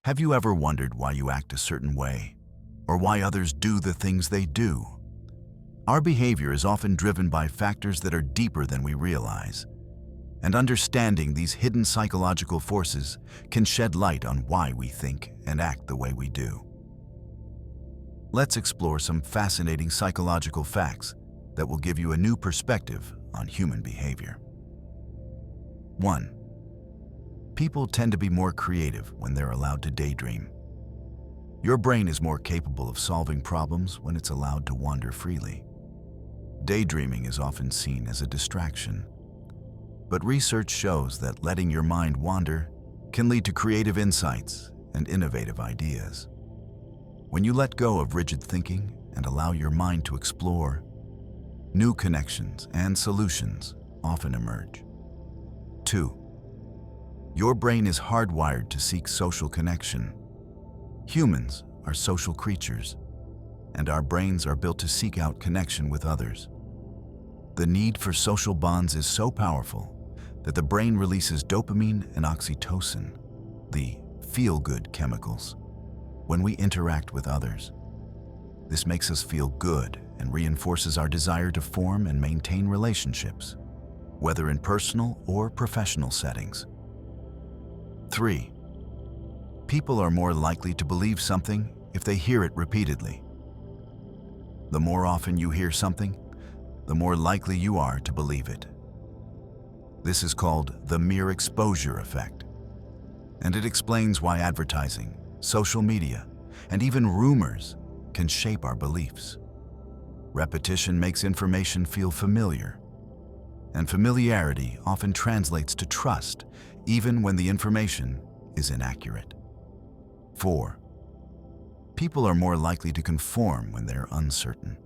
Have you ever wondered why you act a certain way, or why others do the things they do? Our behavior is often driven by factors that are deeper than we realize, and understanding these hidden psychological forces can shed light on why we think and act the way we do. Let's explore some fascinating psychological facts that will give you a new perspective on human behavior. 1. People tend to be more creative when they're allowed to daydream. Your brain is more capable of solving problems when it's allowed to wander freely. Daydreaming is often seen as a distraction, but research shows that letting your mind wander can lead to creative insights and innovative ideas. When you let go of rigid thinking and allow your mind to explore, new connections and solutions often emerge. 2. Your brain is hardwired to seek social connection. Humans are social creatures, and our brains are built to seek out connection with others. The need for social bonds is so powerful that the brain releases dopamine and oxytocin, the feel-good chemicals, when we interact with others. This makes us feel good and reinforces our desire to form and maintain relationships, whether in personal or professional settings. 3. People are more likely to believe something if they hear it repeatedly. The more often you hear something, the more likely you are to believe it. This is called the mere exposure effect, and it explains why advertising, social media, and even rumors can shape our beliefs. Repetition makes information feel familiar, and familiarity often translates to trust, even when the information is inaccurate. 4. People are more likely to conform when they're uncertain.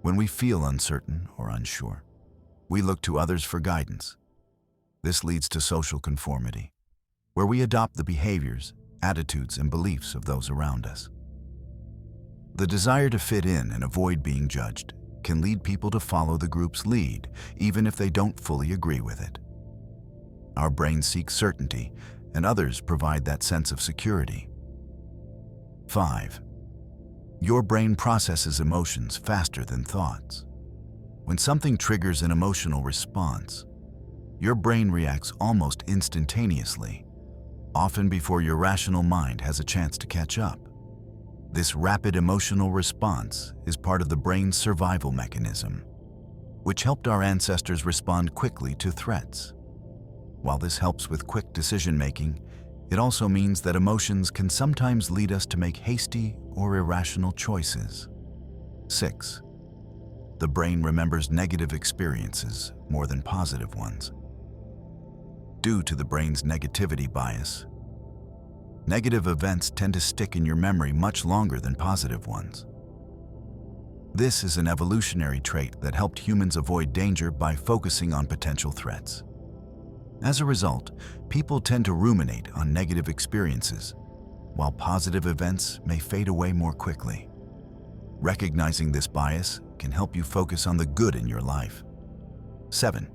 When we feel uncertain or unsure, we look to others for guidance. This leads to social conformity, where we adopt the behaviors, attitudes, and beliefs of those around us. The desire to fit in and avoid being judged can lead people to follow the group's lead, even if they don't fully agree with it. Our brains seek certainty, and others provide that sense of security. 5. Your brain processes emotions faster than thoughts. When something triggers an emotional response, your brain reacts almost instantaneously, often before your rational mind has a chance to catch up. This rapid emotional response is part of the brain's survival mechanism, which helped our ancestors respond quickly to threats. While this helps with quick decision-making, it also means that emotions can sometimes lead us to make hasty or irrational choices. 6. The brain remembers negative experiences more than positive ones. Due to the brain's negativity bias, negative events tend to stick in your memory much longer than positive ones. This is an evolutionary trait that helped humans avoid danger by focusing on potential threats. As a result, people tend to ruminate on negative experiences, while positive events may fade away more quickly. Recognizing this bias can help you focus on the good in your life. 7.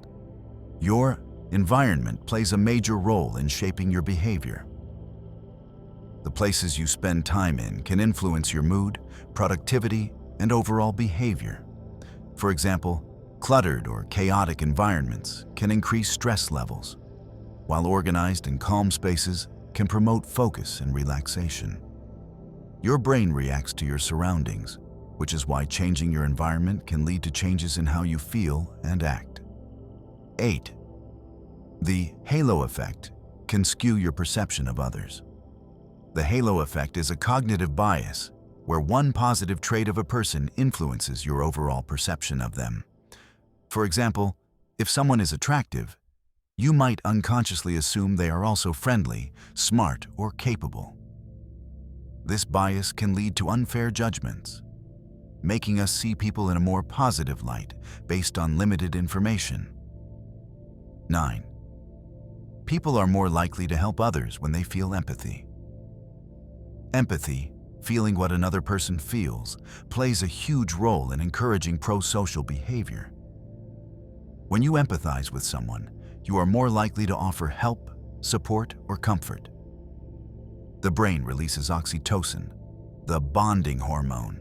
Your environment plays a major role in shaping your behavior. The places you spend time in can influence your mood, productivity, and overall behavior. For example, cluttered or chaotic environments can increase stress levels, while organized and calm spaces can promote focus and relaxation. Your brain reacts to your surroundings, which is why changing your environment can lead to changes in how you feel and act. 8. The halo effect can skew your perception of others. The halo effect is a cognitive bias where one positive trait of a person influences your overall perception of them. For example, if someone is attractive, you might unconsciously assume they are also friendly, smart, or capable. This bias can lead to unfair judgments, making us see people in a more positive light based on limited information. 9. People are more likely to help others when they feel empathy. Empathy, feeling what another person feels, plays a huge role in encouraging pro-social behavior. When you empathize with someone, you are more likely to offer help, support, or comfort. The brain releases oxytocin, the bonding hormone,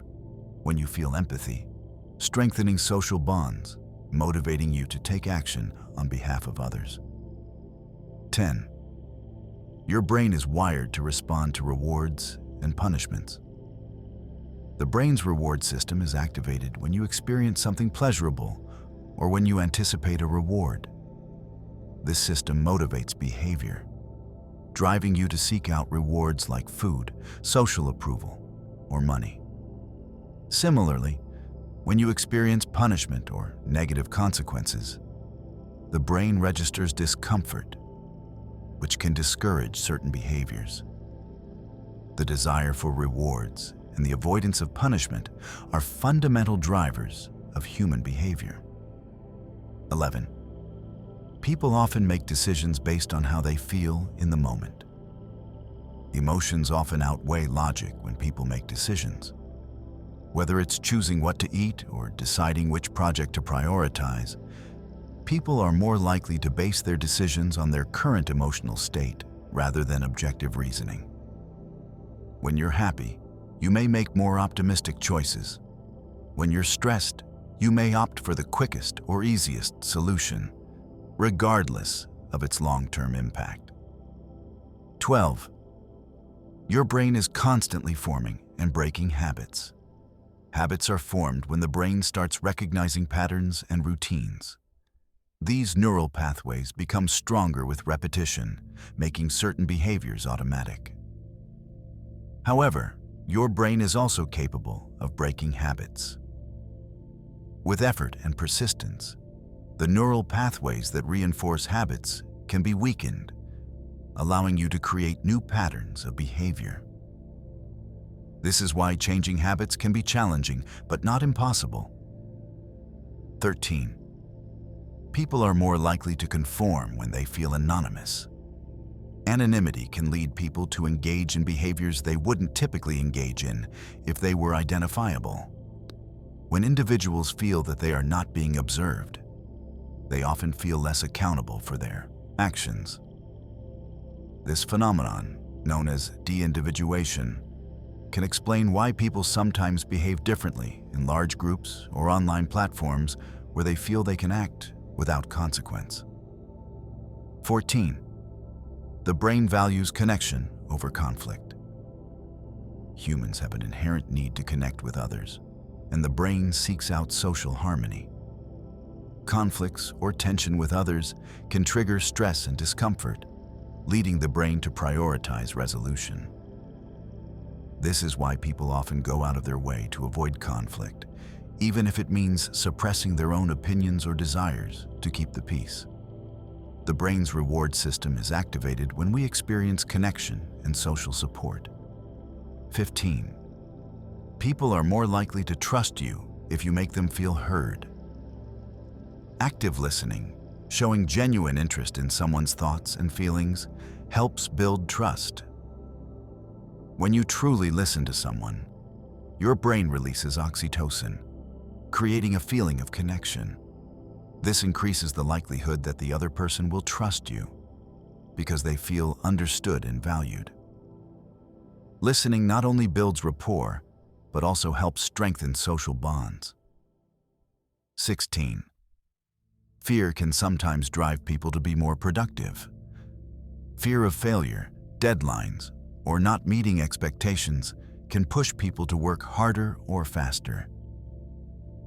when you feel empathy, strengthening social bonds, motivating you to take action on behalf of others. 10. Your brain is wired to respond to rewards and punishments. The brain's reward system is activated when you experience something pleasurable or when you anticipate a reward. This system motivates behavior, driving you to seek out rewards like food, social approval, or money. Similarly, when you experience punishment or negative consequences, the brain registers discomfort, which can discourage certain behaviors. The desire for rewards and the avoidance of punishment are fundamental drivers of human behavior. 11. People often make decisions based on how they feel in the moment. Emotions often outweigh logic when people make decisions. Whether it's choosing what to eat or deciding which project to prioritize, people are more likely to base their decisions on their current emotional state rather than objective reasoning. When you're happy, you may make more optimistic choices. When you're stressed, you may opt for the quickest or easiest solution, regardless of its long-term impact. 12. Your brain is constantly forming and breaking habits. Habits are formed when the brain starts recognizing patterns and routines. These neural pathways become stronger with repetition, making certain behaviors automatic. However, your brain is also capable of breaking habits. With effort and persistence, the neural pathways that reinforce habits can be weakened, allowing you to create new patterns of behavior. This is why changing habits can be challenging, but not impossible. 13. People are more likely to conform when they feel anonymous. Anonymity can lead people to engage in behaviors they wouldn't typically engage in if they were identifiable. When individuals feel that they are not being observed, they often feel less accountable for their actions. This phenomenon, known as de-individuation, can explain why people sometimes behave differently in large groups or online platforms where they feel they can act without consequence. 14. The brain values connection over conflict. Humans have an inherent need to connect with others, and the brain seeks out social harmony. Conflicts or tension with others can trigger stress and discomfort, leading the brain to prioritize resolution. This is why people often go out of their way to avoid conflict, even if it means suppressing their own opinions or desires to keep the peace. The brain's reward system is activated when we experience connection and social support. 15. People are more likely to trust you if you make them feel heard. Active listening, showing genuine interest in someone's thoughts and feelings, helps build trust. When you truly listen to someone, your brain releases oxytocin, creating a feeling of connection. This increases the likelihood that the other person will trust you because they feel understood and valued. Listening not only builds rapport, but also helps strengthen social bonds. 16. Fear can sometimes drive people to be more productive. Fear of failure, deadlines, or not meeting expectations can push people to work harder or faster.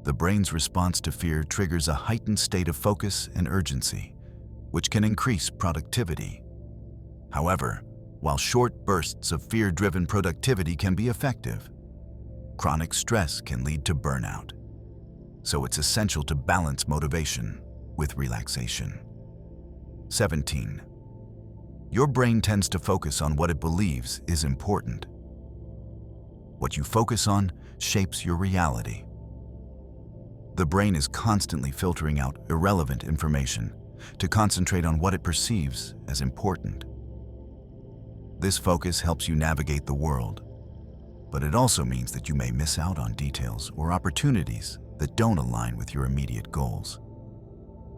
The brain's response to fear triggers a heightened state of focus and urgency, which can increase productivity. However, while short bursts of fear-driven productivity can be effective, chronic stress can lead to burnout. So it's essential to balance motivation with relaxation. 17. Your brain tends to focus on what it believes is important. What you focus on shapes your reality. The brain is constantly filtering out irrelevant information to concentrate on what it perceives as important. This focus helps you navigate the world, but it also means that you may miss out on details or opportunities that don't align with your immediate goals.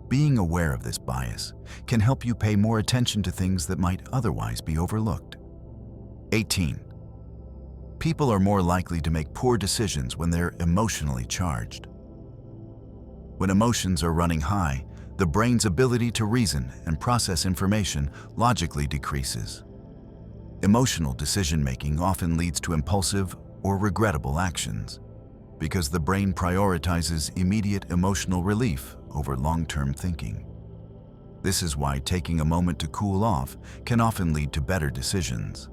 Being aware of this bias can help you pay more attention to things that might otherwise be overlooked. 18. People are more likely to make poor decisions when they're emotionally charged. When emotions are running high, the brain's ability to reason and process information logically decreases. Emotional decision-making often leads to impulsive or regrettable actions because the brain prioritizes immediate emotional relief over long-term thinking. This is why taking a moment to cool off can often lead to better decisions,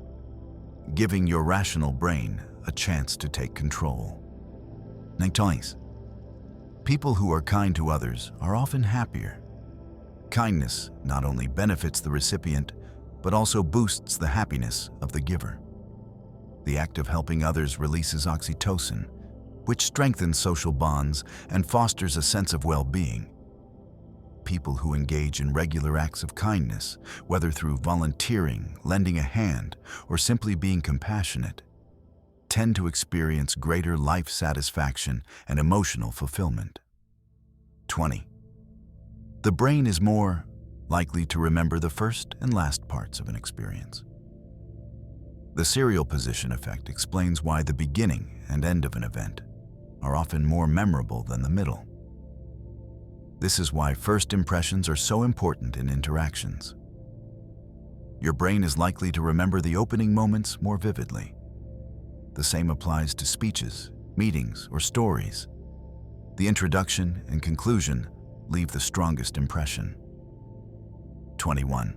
giving your rational brain a chance to take control. 19. People who are kind to others are often happier. Kindness not only benefits the recipient, but also boosts the happiness of the giver. The act of helping others releases oxytocin, which strengthens social bonds and fosters a sense of well-being. People who engage in regular acts of kindness, whether through volunteering, lending a hand, or simply being compassionate, tend to experience greater life satisfaction and emotional fulfillment. 20. The brain is more likely to remember the first and last parts of an experience. The serial position effect explains why the beginning and end of an event are often more memorable than the middle. This is why first impressions are so important in interactions. Your brain is likely to remember the opening moments more vividly. The same applies to speeches, meetings, or stories. The introduction and conclusion leave the strongest impression. 21.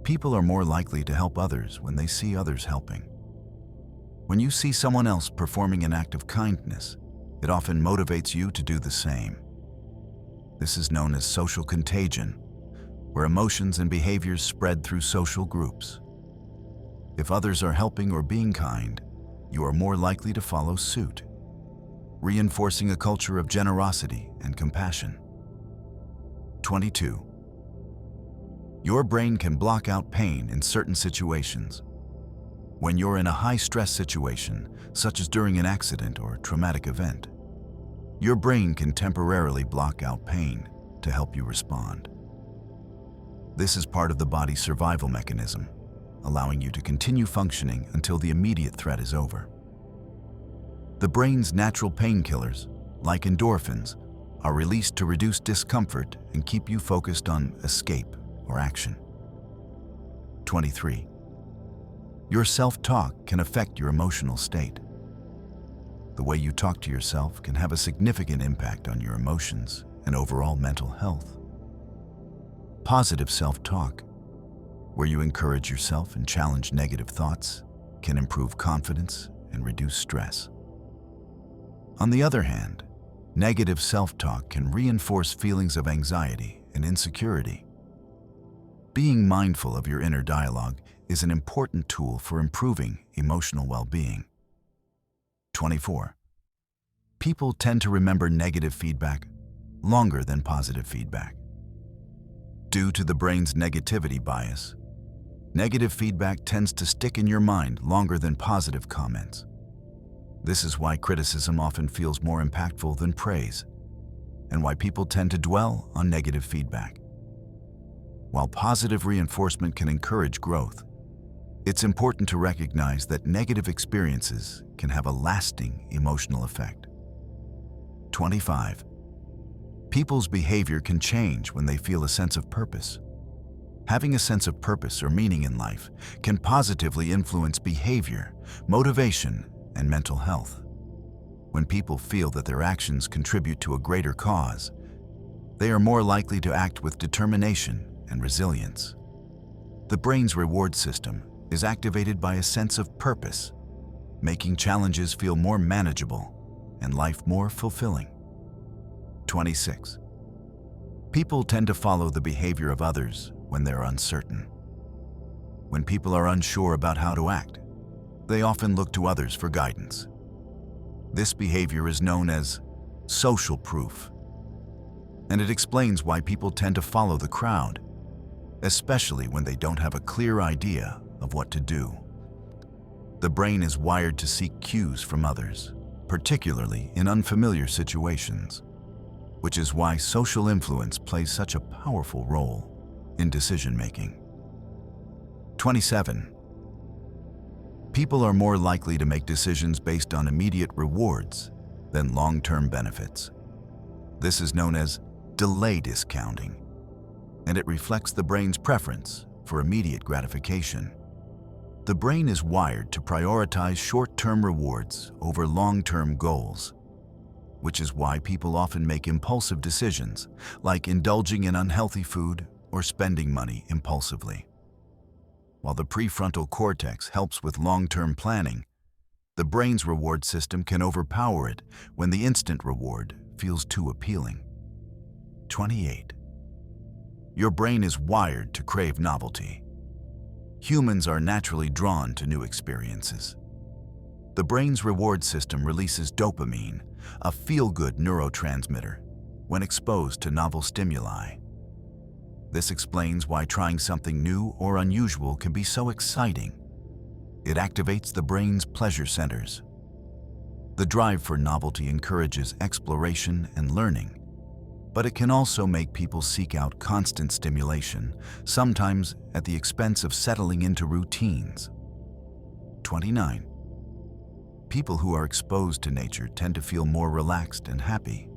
People are more likely to help others when they see others helping. When you see someone else performing an act of kindness, it often motivates you to do the same. This is known as social contagion, where emotions and behaviors spread through social groups. If others are helping or being kind, you are more likely to follow suit, reinforcing a culture of generosity and compassion. 22. Your brain can block out pain in certain situations. When you're in a high-stress situation, such as during an accident or traumatic event, your brain can temporarily block out pain to help you respond. This is part of the body's survival mechanism, allowing you to continue functioning until the immediate threat is over. The brain's natural painkillers, like endorphins, are released to reduce discomfort and keep you focused on escape or action. 23. Your self-talk can affect your emotional state. The way you talk to yourself can have a significant impact on your emotions and overall mental health. Positive self-talk, where you encourage yourself and challenge negative thoughts, can improve confidence and reduce stress. On the other hand, negative self-talk can reinforce feelings of anxiety and insecurity. Being mindful of your inner dialogue is an important tool for improving emotional well-being. 24. People tend to remember negative feedback longer than positive feedback. Due to the brain's negativity bias, negative feedback tends to stick in your mind longer than positive comments. This is why criticism often feels more impactful than praise, and why people tend to dwell on negative feedback. While positive reinforcement can encourage growth, it's important to recognize that negative experiences can have a lasting emotional effect. 25. People's behavior can change when they feel a sense of purpose. Having a sense of purpose or meaning in life can positively influence behavior, motivation, and mental health. When people feel that their actions contribute to a greater cause, they are more likely to act with determination and resilience. The brain's reward system is activated by a sense of purpose, making challenges feel more manageable and life more fulfilling. 26. People tend to follow the behavior of others when they're uncertain. When people are unsure about how to act, they often look to others for guidance. This behavior is known as social proof, and it explains why people tend to follow the crowd, especially when they don't have a clear idea of what to do. The brain is wired to seek cues from others, particularly in unfamiliar situations, which is why social influence plays such a powerful role in decision-making. 27. People are more likely to make decisions based on immediate rewards than long-term benefits. This is known as delay discounting, and it reflects the brain's preference for immediate gratification. The brain is wired to prioritize short-term rewards over long-term goals, which is why people often make impulsive decisions, like indulging in unhealthy food or spending money impulsively. While the prefrontal cortex helps with long-term planning, the brain's reward system can overpower it when the instant reward feels too appealing. 28. Your brain is wired to crave novelty. Humans are naturally drawn to new experiences. The brain's reward system releases dopamine, a feel-good neurotransmitter, when exposed to novel stimuli. This explains why trying something new or unusual can be so exciting. It activates the brain's pleasure centers. The drive for novelty encourages exploration and learning, but it can also make people seek out constant stimulation, sometimes at the expense of settling into routines. 29. People who are exposed to nature tend to feel more relaxed and happy.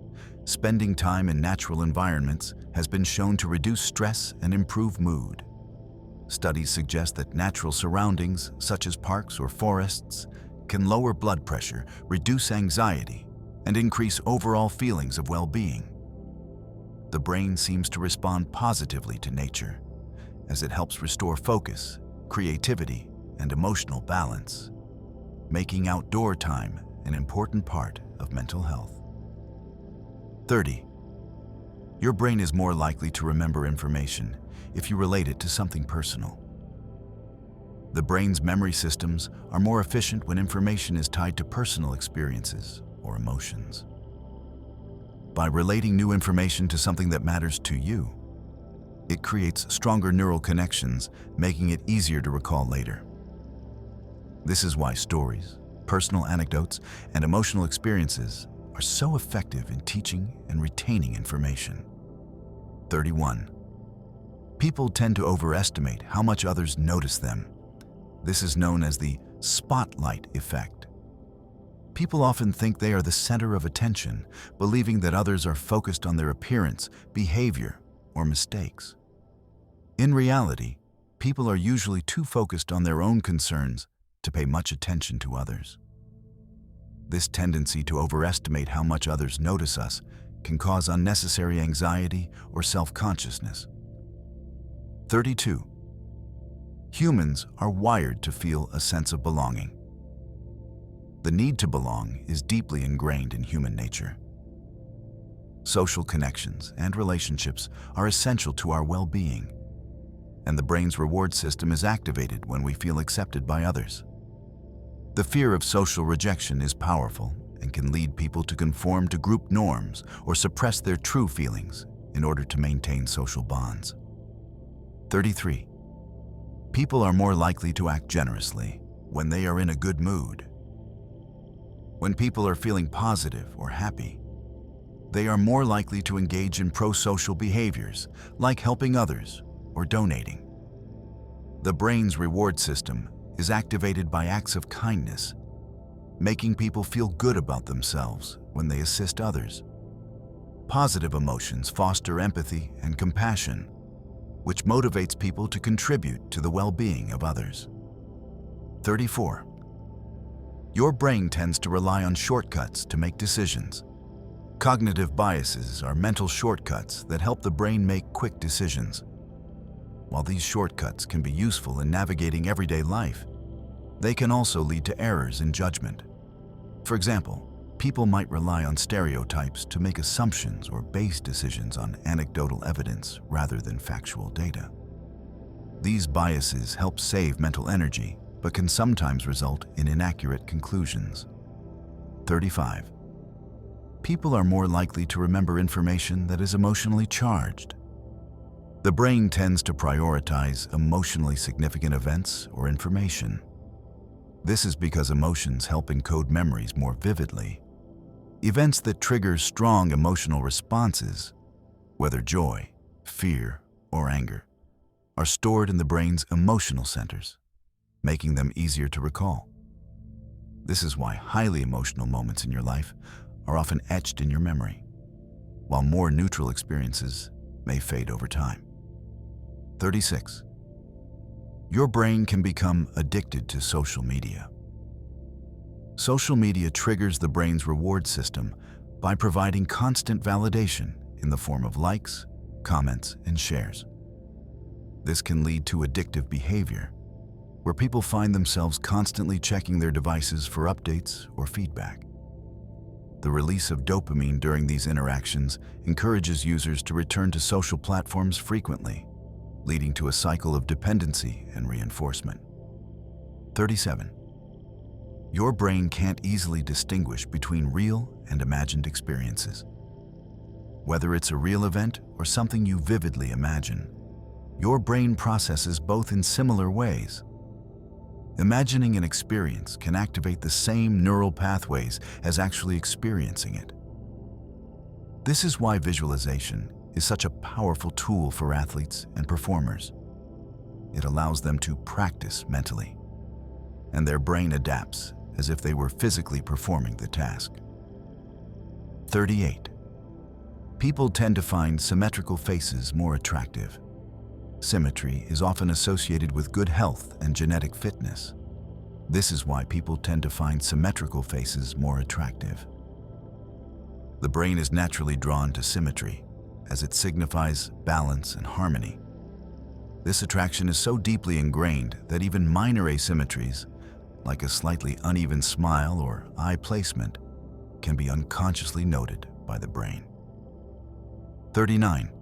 Spending time in natural environments has been shown to reduce stress and improve mood. Studies suggest that natural surroundings, such as parks or forests, can lower blood pressure, reduce anxiety, and increase overall feelings of well-being. The brain seems to respond positively to nature, as it helps restore focus, creativity, and emotional balance, making outdoor time an important part of mental health. 30. Your brain is more likely to remember information if you relate it to something personal. The brain's memory systems are more efficient when information is tied to personal experiences or emotions. By relating new information to something that matters to you, it creates stronger neural connections, making it easier to recall later. This is why stories, personal anecdotes, and emotional experiences are so effective in teaching and retaining information. 31. People tend to overestimate how much others notice them. This is known as the spotlight effect. People often think they are the center of attention, believing that others are focused on their appearance, behavior, or mistakes. In reality, people are usually too focused on their own concerns to pay much attention to others. This tendency to overestimate how much others notice us can cause unnecessary anxiety or self-consciousness. 32. Humans are wired to feel a sense of belonging. The need to belong is deeply ingrained in human nature. Social connections and relationships are essential to our well-being, and the brain's reward system is activated when we feel accepted by others. The fear of social rejection is powerful and can lead people to conform to group norms or suppress their true feelings in order to maintain social bonds. 33. People are more likely to act generously when they are in a good mood. When people are feeling positive or happy, they are more likely to engage in pro-social behaviors like helping others or donating. The brain's reward system is activated by acts of kindness, making people feel good about themselves when they assist others. Positive emotions foster empathy and compassion, which motivates people to contribute to the well-being of others. 34. Your brain tends to rely on shortcuts to make decisions. Cognitive biases are mental shortcuts that help the brain make quick decisions. While these shortcuts can be useful in navigating everyday life, they can also lead to errors in judgment. For example, people might rely on stereotypes to make assumptions or base decisions on anecdotal evidence rather than factual data. These biases help save mental energy, but can sometimes result in inaccurate conclusions. 35. People are more likely to remember information that is emotionally charged. The brain tends to prioritize emotionally significant events or information. This is because emotions help encode memories more vividly. Events that trigger strong emotional responses, whether joy, fear, or anger, are stored in the brain's emotional centers, making them easier to recall. This is why highly emotional moments in your life are often etched in your memory, while more neutral experiences may fade over time. 36. Your brain can become addicted to social media. Social media triggers the brain's reward system by providing constant validation in the form of likes, comments, and shares. This can lead to addictive behavior, where people find themselves constantly checking their devices for updates or feedback. The release of dopamine during these interactions encourages users to return to social platforms frequently, leading to a cycle of dependency and reinforcement. 37. Your brain can't easily distinguish between real and imagined experiences. Whether it's a real event or something you vividly imagine, your brain processes both in similar ways. Imagining an experience can activate the same neural pathways as actually experiencing it. This is why visualization is such a powerful tool for athletes and performers. It allows them to practice mentally, and their brain adapts as if they were physically performing the task. 38. People tend to find symmetrical faces more attractive. Symmetry is often associated with good health and genetic fitness. This is why people tend to find symmetrical faces more attractive. The brain is naturally drawn to symmetry, as it signifies balance and harmony. This attraction is so deeply ingrained that even minor asymmetries, like a slightly uneven smile or eye placement, can be unconsciously noted by the brain. 39.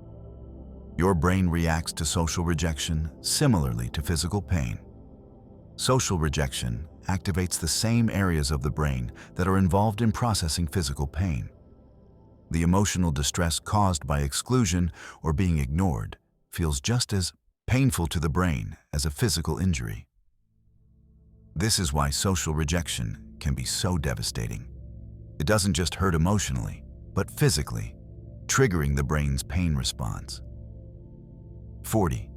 Your brain reacts to social rejection similarly to physical pain. Social rejection activates the same areas of the brain that are involved in processing physical pain. The emotional distress caused by exclusion or being ignored feels just as painful to the brain as a physical injury. This is why social rejection can be so devastating. It doesn't just hurt emotionally, but physically, triggering the brain's pain response. 40.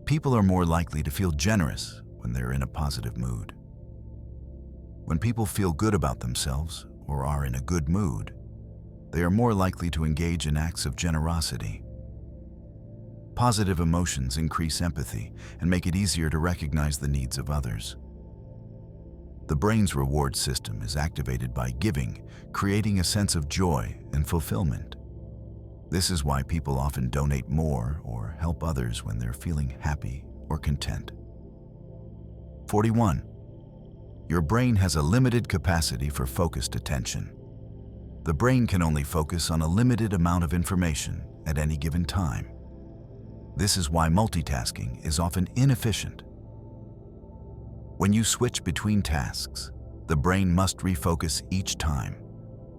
People are more likely to feel generous when they're in a positive mood. When people feel good about themselves or are in a good mood, they are more likely to engage in acts of generosity. Positive emotions increase empathy and make it easier to recognize the needs of others. The brain's reward system is activated by giving, creating a sense of joy and fulfillment. This is why people often donate more or help others when they're feeling happy or content. 41. Your brain has a limited capacity for focused attention. The brain can only focus on a limited amount of information at any given time. This is why multitasking is often inefficient. When you switch between tasks, the brain must refocus each time,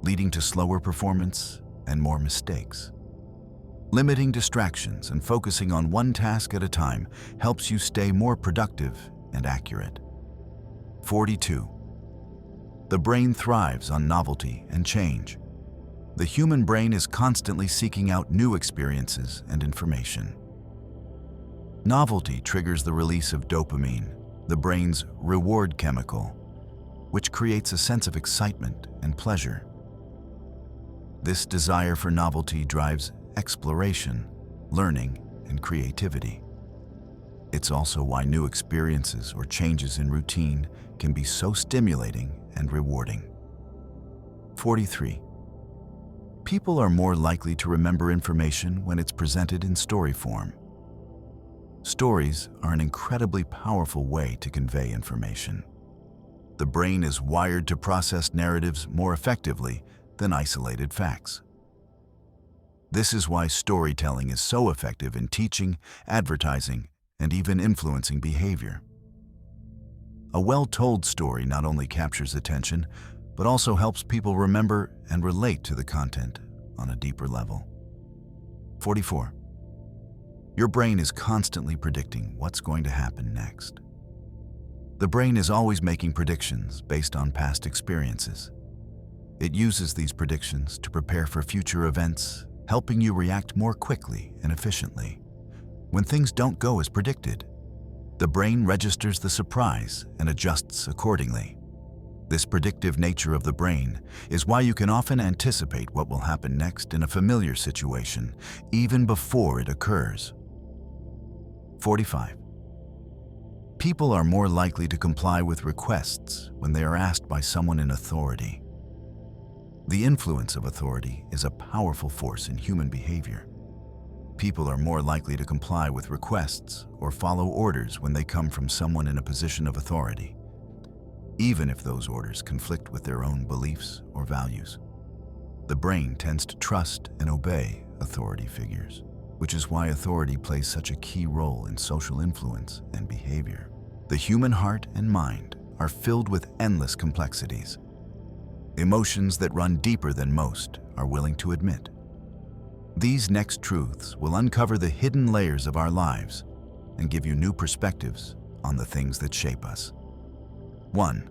leading to slower performance and more mistakes. Limiting distractions and focusing on one task at a time helps you stay more productive and accurate. 42. The brain thrives on novelty and change. The human brain is constantly seeking out new experiences and information. Novelty triggers the release of dopamine, the brain's reward chemical, which creates a sense of excitement and pleasure. This desire for novelty drives exploration, learning, and creativity. It's also why new experiences or changes in routine can be so stimulating and rewarding. 43. People are more likely to remember information when it's presented in story form. Stories are an incredibly powerful way to convey information. The brain is wired to process narratives more effectively than isolated facts. This is why storytelling is so effective in teaching, advertising, and even influencing behavior. A well-told story not only captures attention, but also helps people remember and relate to the content on a deeper level. 44. Your brain is constantly predicting what's going to happen next. The brain is always making predictions based on past experiences. It uses these predictions to prepare for future events, helping you react more quickly and efficiently. When things don't go as predicted, the brain registers the surprise and adjusts accordingly. This predictive nature of the brain is why you can often anticipate what will happen next in a familiar situation, even before it occurs. 45. People are more likely to comply with requests when they are asked by someone in authority. The influence of authority is a powerful force in human behavior. People are more likely to comply with requests or follow orders when they come from someone in a position of authority, even if those orders conflict with their own beliefs or values. The brain tends to trust and obey authority figures, which is why authority plays such a key role in social influence and behavior. The human heart and mind are filled with endless complexities, emotions that run deeper than most are willing to admit. These next truths will uncover the hidden layers of our lives and give you new perspectives on the things that shape us. 1.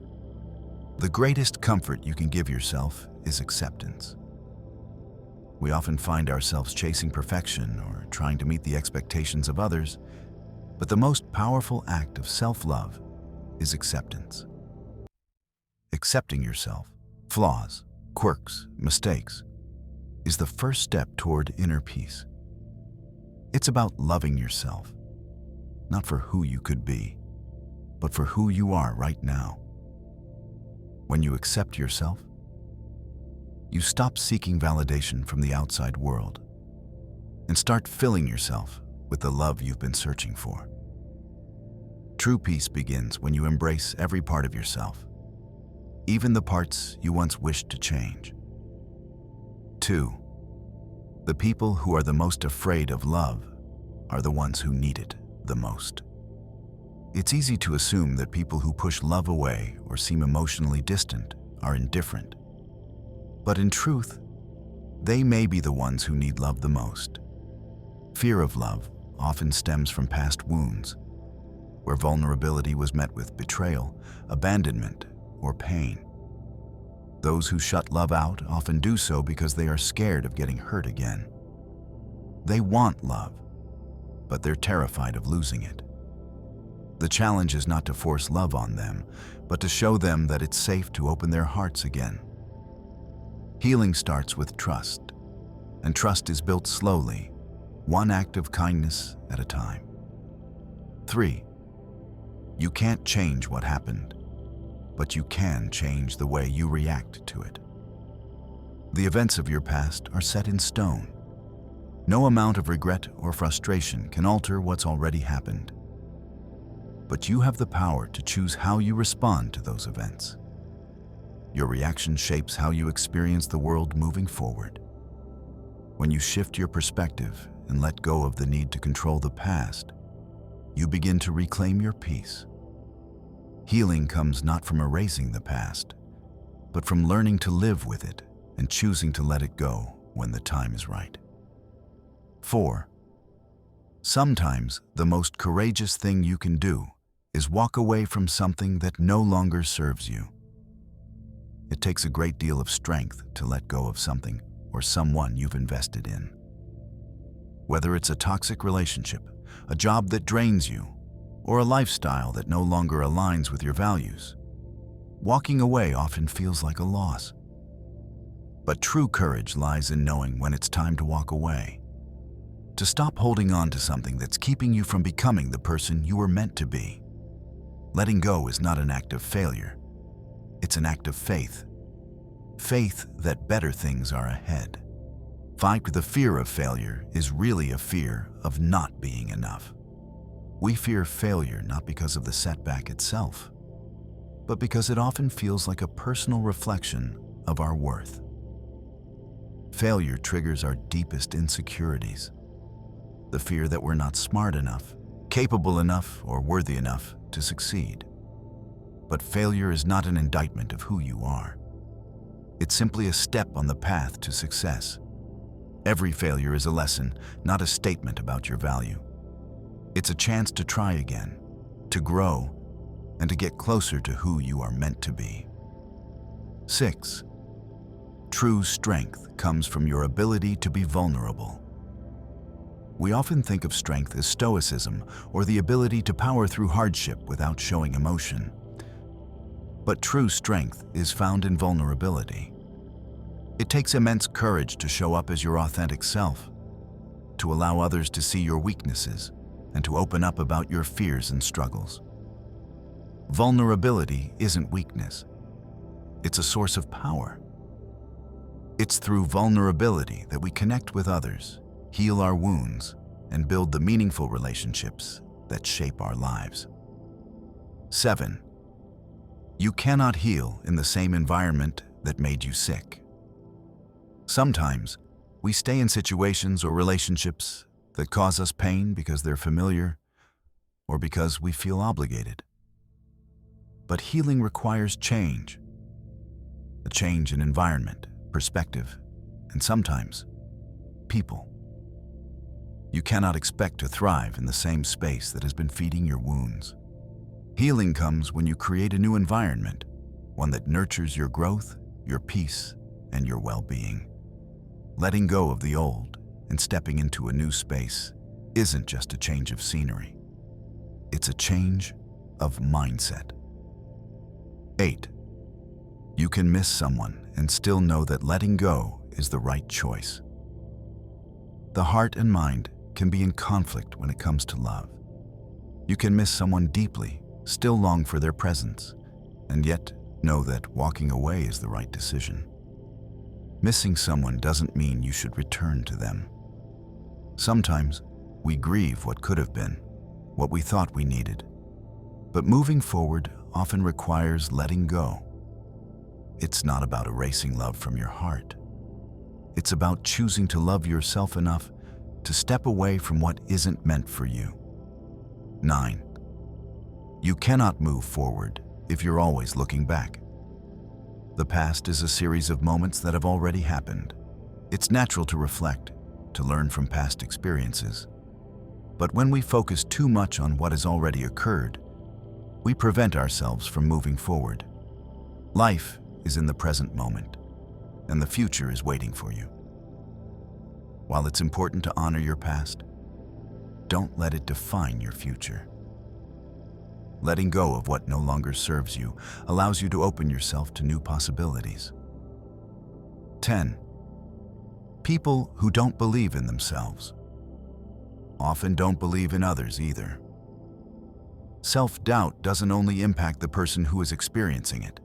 The greatest comfort you can give yourself is acceptance. We often find ourselves chasing perfection or trying to meet the expectations of others, but the most powerful act of self-love is acceptance. Accepting yourself, flaws, quirks, mistakes, is the first step toward inner peace. It's about loving yourself, not for who you could be, but for who you are right now. When you accept yourself, you stop seeking validation from the outside world and start filling yourself with the love you've been searching for. True peace begins when you embrace every part of yourself, even the parts you once wished to change. 2. The people who are the most afraid of love are the ones who need it the most. It's easy to assume that people who push love away or seem emotionally distant are indifferent. But in truth, they may be the ones who need love the most. Fear of love often stems from past wounds, where vulnerability was met with betrayal, abandonment, or pain. Those who shut love out often do so because they are scared of getting hurt again. They want love, but they're terrified of losing it. The challenge is not to force love on them, but to show them that it's safe to open their hearts again. Healing starts with trust, and trust is built slowly, one act of kindness at a time. 3. You can't change what happened, but you can change the way you react to it. The events of your past are set in stone. No amount of regret or frustration can alter what's already happened. But you have the power to choose how you respond to those events. Your reaction shapes how you experience the world moving forward. When you shift your perspective and let go of the need to control the past, you begin to reclaim your peace. Healing comes not from erasing the past, but from learning to live with it and choosing to let it go when the time is right. 4. Sometimes the most courageous thing you can do is walk away from something that no longer serves you. It takes a great deal of strength to let go of something or someone you've invested in. Whether it's a toxic relationship, a job that drains you, or a lifestyle that no longer aligns with your values, walking away often feels like a loss. But true courage lies in knowing when it's time to walk away, to stop holding on to something that's keeping you from becoming the person you were meant to be. Letting go is not an act of failure. It's an act of faith. Faith that better things are ahead. The fear of failure is really a fear of not being enough. We fear failure not because of the setback itself, but because it often feels like a personal reflection of our worth. Failure triggers our deepest insecurities. The fear that we're not smart enough, capable enough, or worthy enough to succeed. But failure is not an indictment of who you are. It's simply a step on the path to success. Every failure is a lesson, not a statement about your value. It's a chance to try again, to grow, and to get closer to who you are meant to be. 6. True strength comes from your ability to be vulnerable. We often think of strength as stoicism or the ability to power through hardship without showing emotion. But true strength is found in vulnerability. It takes immense courage to show up as your authentic self, to allow others to see your weaknesses, and to open up about your fears and struggles. Vulnerability isn't weakness. It's a source of power. It's through vulnerability that we connect with others, heal our wounds, and build the meaningful relationships that shape our lives. 7. You cannot heal in the same environment that made you sick. Sometimes, we stay in situations or relationships that cause us pain because they're familiar or because we feel obligated. But healing requires change. A change in environment, perspective, and sometimes, people. You cannot expect to thrive in the same space that has been feeding your wounds. Healing comes when you create a new environment, one that nurtures your growth, your peace, and your well-being. Letting go of the old and stepping into a new space isn't just a change of scenery. It's a change of mindset. 8. You can miss someone and still know that letting go is the right choice. The heart and mind can be in conflict when it comes to love. You can miss someone deeply, still long for their presence, and yet know that walking away is the right decision. Missing someone doesn't mean you should return to them. Sometimes we grieve what could have been, what we thought we needed. But moving forward often requires letting go. It's not about erasing love from your heart. It's about choosing to love yourself enough to step away from what isn't meant for you. 9. You cannot move forward if you're always looking back. The past is a series of moments that have already happened. It's natural to reflect, to learn from past experiences. But when we focus too much on what has already occurred, we prevent ourselves from moving forward. Life is in the present moment, and the future is waiting for you. While it's important to honor your past, don't let it define your future. Letting go of what no longer serves you allows you to open yourself to new possibilities. 10. People who don't believe in themselves often don't believe in others either. Self-doubt doesn't only impact the person who is experiencing it.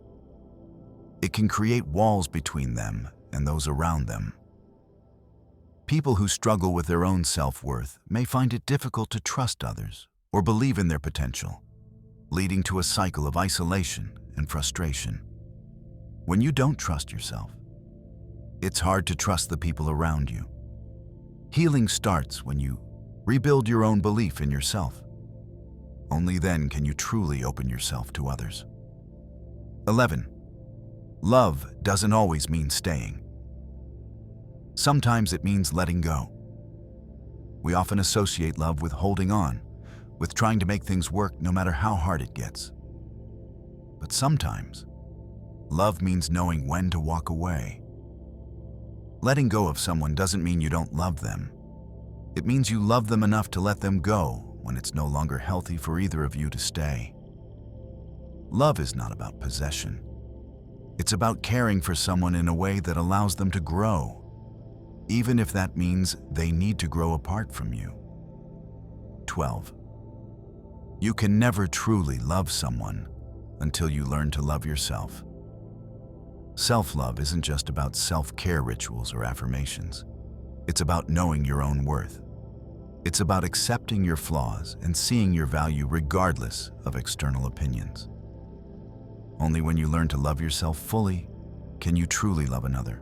It can create walls between them and those around them. People who struggle with their own self-worth may find it difficult to trust others or believe in their potential, leading to a cycle of isolation and frustration. When you don't trust yourself, it's hard to trust the people around you. Healing starts when you rebuild your own belief in yourself. Only then can you truly open yourself to others. 11. Love doesn't always mean staying. Sometimes it means letting go. We often associate love with holding on, with trying to make things work no matter how hard it gets. But sometimes, love means knowing when to walk away. Letting go of someone doesn't mean you don't love them. It means you love them enough to let them go when it's no longer healthy for either of you to stay. Love is not about possession. It's about caring for someone in a way that allows them to grow, even if that means they need to grow apart from you. 12. You can never truly love someone until you learn to love yourself. Self-love isn't just about self-care rituals or affirmations. It's about knowing your own worth. It's about accepting your flaws and seeing your value regardless of external opinions. Only when you learn to love yourself fully can you truly love another.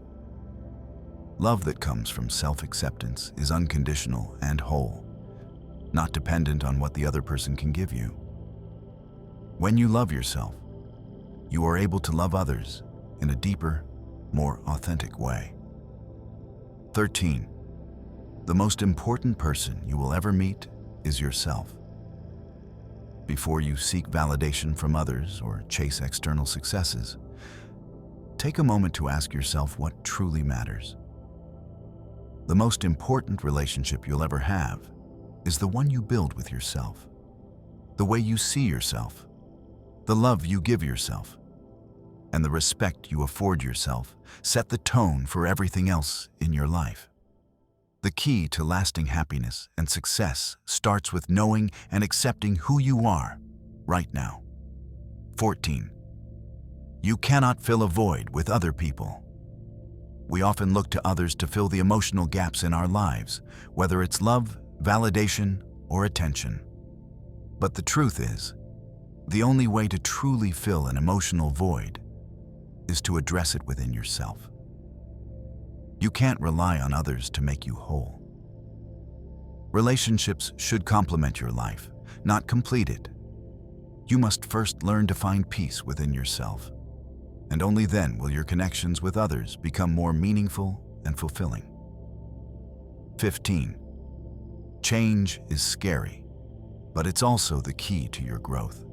Love that comes from self-acceptance is unconditional and whole, not dependent on what the other person can give you. When you love yourself, you are able to love others in a deeper, more authentic way. 13. The most important person you will ever meet is yourself. Before you seek validation from others or chase external successes, take a moment to ask yourself what truly matters. The most important relationship you'll ever have is the one you build with yourself, the way you see yourself, the love you give yourself, and the respect you afford yourself set the tone for everything else in your life. The key to lasting happiness and success starts with knowing and accepting who you are right now. 14. You cannot fill a void with other people. We often look to others to fill the emotional gaps in our lives, whether it's love, validation, or attention. But the truth is, the only way to truly fill an emotional void is to address it within yourself. You can't rely on others to make you whole. Relationships should complement your life, not complete it. You must first learn to find peace within yourself, and only then will your connections with others become more meaningful and fulfilling. 15. Change is scary, but it's also the key to your growth.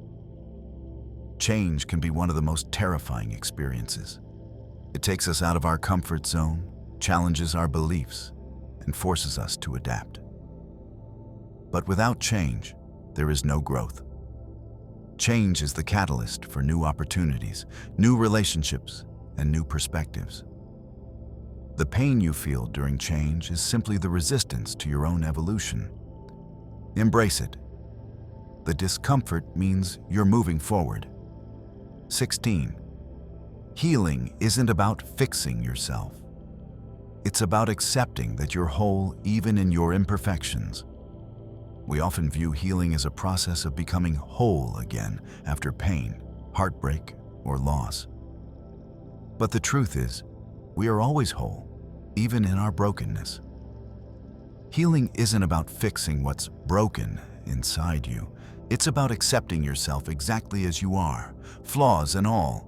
Change can be one of the most terrifying experiences. It takes us out of our comfort zone, challenges our beliefs, and forces us to adapt. But without change, there is no growth. Change is the catalyst for new opportunities, new relationships, and new perspectives. The pain you feel during change is simply the resistance to your own evolution. Embrace it. The discomfort means you're moving forward. 16. Healing isn't about fixing yourself. It's about accepting that you're whole even in your imperfections. We often view healing as a process of becoming whole again after pain, heartbreak, or loss. But the truth is, we are always whole, even in our brokenness. Healing isn't about fixing what's broken inside you. It's about accepting yourself exactly as you are, flaws and all.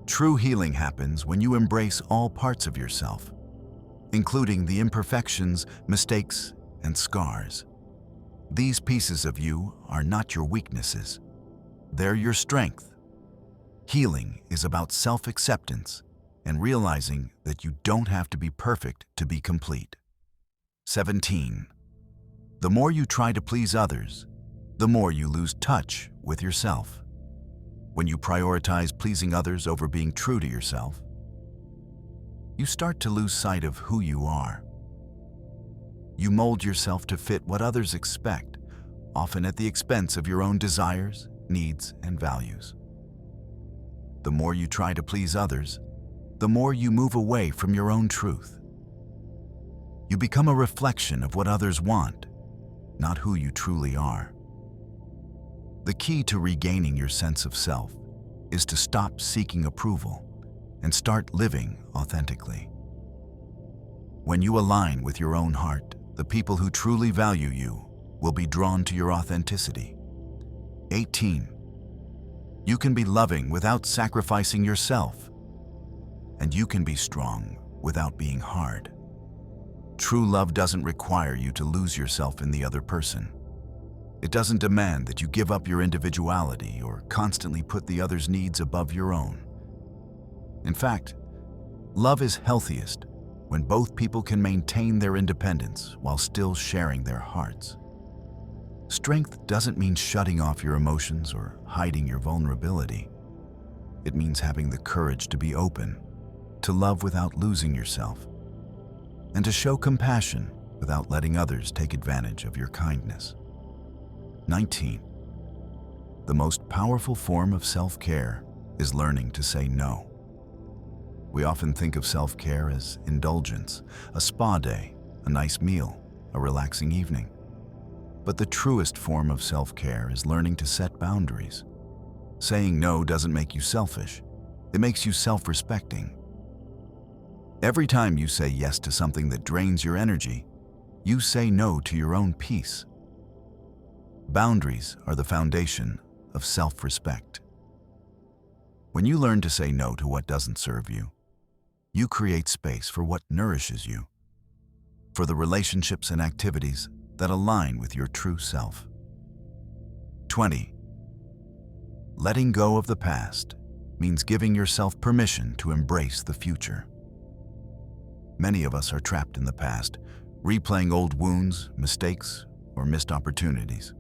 True healing happens when you embrace all parts of yourself, including the imperfections, mistakes, and scars. These pieces of you are not your weaknesses. They're your strength. Healing is about self-acceptance and realizing that you don't have to be perfect to be complete. 17. The more you try to please others, the more you lose touch with yourself. When you prioritize pleasing others over being true to yourself, you start to lose sight of who you are. You mold yourself to fit what others expect, often at the expense of your own desires, needs, and values. The more you try to please others, the more you move away from your own truth. You become a reflection of what others want, not who you truly are. The key to regaining your sense of self is to stop seeking approval and start living authentically. When you align with your own heart, the people who truly value you will be drawn to your authenticity. 18. You can be loving without sacrificing yourself, and you can be strong without being hard. True love doesn't require you to lose yourself in the other person. It doesn't demand that you give up your individuality or constantly put the other's needs above your own. In fact, love is healthiest when both people can maintain their independence while still sharing their hearts. Strength doesn't mean shutting off your emotions or hiding your vulnerability. It means having the courage to be open, to love without losing yourself, and to show compassion without letting others take advantage of your kindness. 19. The most powerful form of self-care is learning to say no. We often think of self-care as indulgence, a spa day, a nice meal, a relaxing evening. But the truest form of self-care is learning to set boundaries. Saying no doesn't make you selfish. It makes you self-respecting. Every time you say yes to something that drains your energy, you say no to your own peace. Boundaries are the foundation of self-respect. When you learn to say no to what doesn't serve you, you create space for what nourishes you, for the relationships and activities that align with your true self. 20. Letting go of the past means giving yourself permission to embrace the future. Many of us are trapped in the past, replaying old wounds, mistakes, or missed opportunities.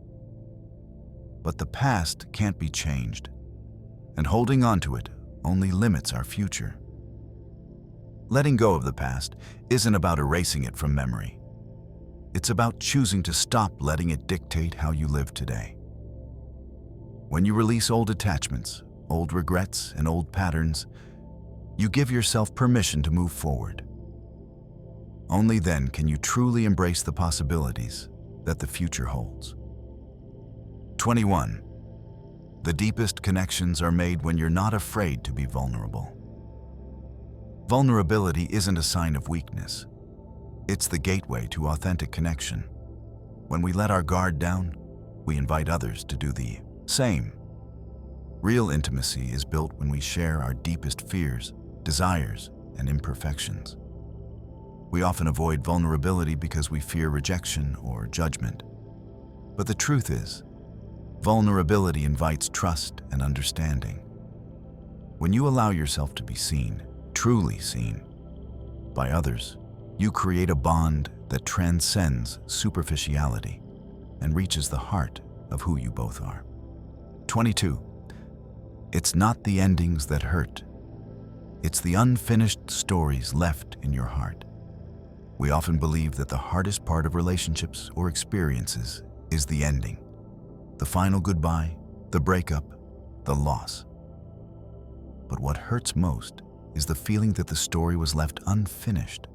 But the past can't be changed, and holding on to it only limits our future. Letting go of the past isn't about erasing it from memory. It's about choosing to stop letting it dictate how you live today. When you release old attachments, old regrets, and old patterns, you give yourself permission to move forward. Only then can you truly embrace the possibilities that the future holds. 21. The deepest connections are made when you're not afraid to be vulnerable. Vulnerability isn't a sign of weakness. It's the gateway to authentic connection. When we let our guard down, we invite others to do the same. Real intimacy is built when we share our deepest fears, desires, and imperfections. We often avoid vulnerability because we fear rejection or judgment. But the truth is, vulnerability invites trust and understanding. When you allow yourself to be seen, truly seen, by others, you create a bond that transcends superficiality and reaches the heart of who you both are. 22. It's not the endings that hurt. It's the unfinished stories left in your heart. We often believe that the hardest part of relationships or experiences is the ending, the final goodbye, the breakup, the loss. But what hurts most is the feeling that the story was left unfinished,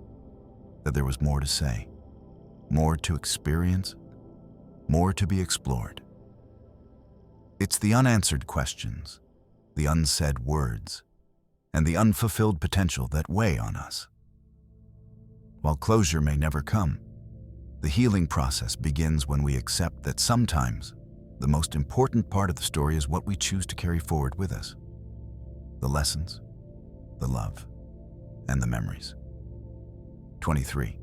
that there was more to say, more to experience, more to be explored. It's the unanswered questions, the unsaid words, and the unfulfilled potential that weigh on us. While closure may never come, the healing process begins when we accept that sometimes the most important part of the story is what we choose to carry forward with us. The lessons, the love, and the memories. 23.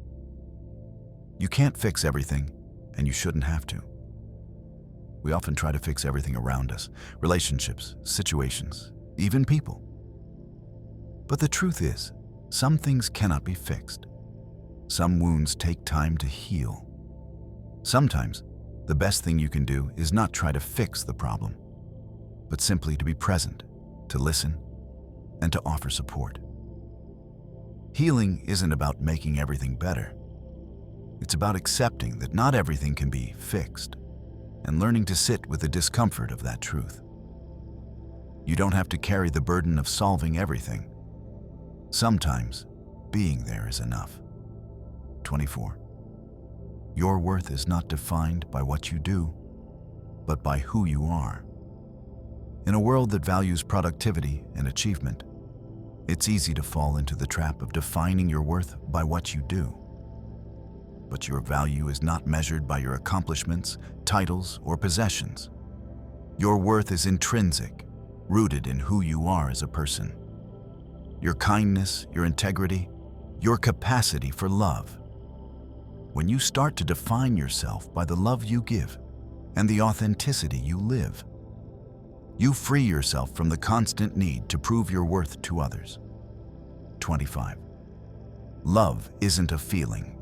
You can't fix everything, and you shouldn't have to. We often try to fix everything around us, relationships, situations, even people. But the truth is, some things cannot be fixed. Some wounds take time to heal. Sometimes, the best thing you can do is not try to fix the problem, but simply to be present, to listen, and to offer support. Healing isn't about making everything better. It's about accepting that not everything can be fixed and learning to sit with the discomfort of that truth. You don't have to carry the burden of solving everything. Sometimes, being there is enough. 24. Your worth is not defined by what you do, but by who you are. In a world that values productivity and achievement, it's easy to fall into the trap of defining your worth by what you do. But your value is not measured by your accomplishments, titles, or possessions. Your worth is intrinsic, rooted in who you are as a person. Your kindness, your integrity, your capacity for love. When you start to define yourself by the love you give and the authenticity you live, you free yourself from the constant need to prove your worth to others. 25. Love isn't a feeling.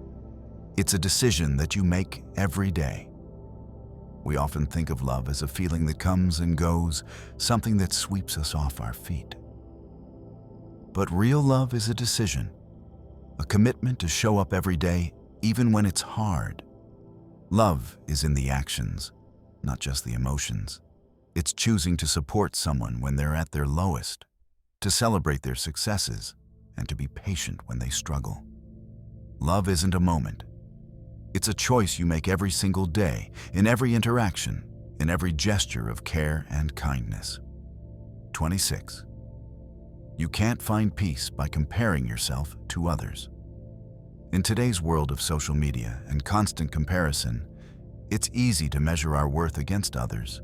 It's a decision that you make every day. We often think of love as a feeling that comes and goes, something that sweeps us off our feet. But real love is a decision, a commitment to show up every day, even when it's hard. Love is in the actions, not just the emotions. It's choosing to support someone when they're at their lowest, to celebrate their successes, and to be patient when they struggle. Love isn't a moment. It's a choice you make every single day, in every interaction, in every gesture of care and kindness. 26. You can't find peace by comparing yourself to others. In today's world of social media and constant comparison, it's easy to measure our worth against others.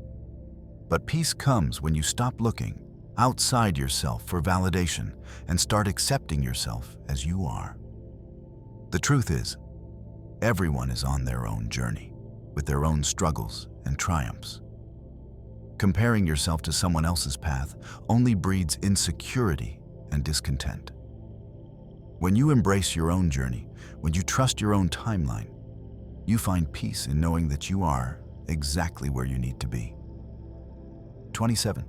But peace comes when you stop looking outside yourself for validation and start accepting yourself as you are. The truth is, everyone is on their own journey, with their own struggles and triumphs. Comparing yourself to someone else's path only breeds insecurity and discontent. When you embrace your own journey, when you trust your own timeline, you find peace in knowing that you are exactly where you need to be. 27.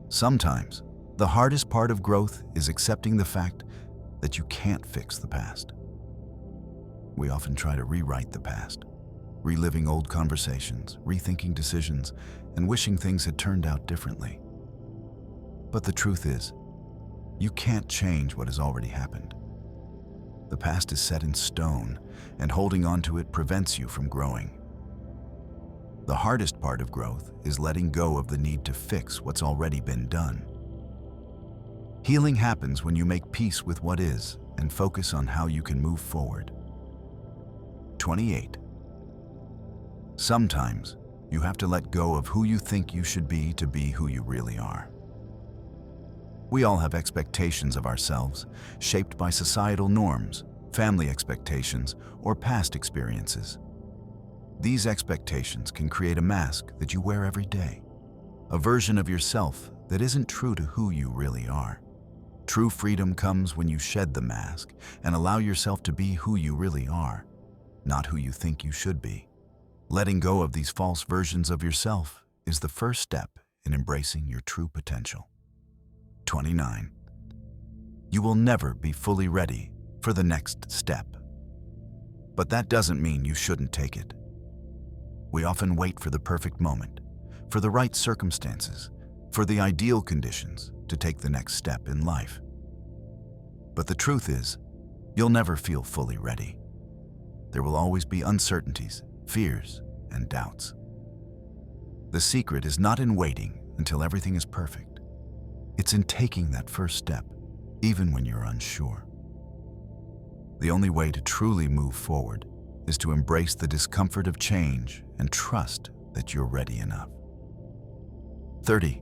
Sometimes, The hardest part of growth is accepting the fact that you can't fix the past. We often try to rewrite the past, reliving old conversations, rethinking decisions, and wishing things had turned out differently. But the truth is, you can't change what has already happened. The past is set in stone, and holding on to it prevents you from growing. The hardest part of growth is letting go of the need to fix what's already been done. Healing happens when you make peace with what is and focus on how you can move forward. 28. Sometimes you have to let go of who you think you should be to be who you really are. We all have expectations of ourselves, shaped by societal norms, family expectations, or past experiences. These expectations can create a mask that you wear every day, a version of yourself that isn't true to who you really are. True freedom comes when you shed the mask and allow yourself to be who you really are, not who you think you should be. Letting go of these false versions of yourself is the first step in embracing your true potential. 29. You will never be fully ready for the next step. But that doesn't mean you shouldn't take it. We often wait for the perfect moment, for the right circumstances, for the ideal conditions to take the next step in life. But the truth is, you'll never feel fully ready. There will always be uncertainties, fears, and doubts. The secret is not in waiting until everything is perfect. It's in taking that first step, even when you're unsure. The only way to truly move forward is to embrace the discomfort of change and trust that you're ready enough. 30.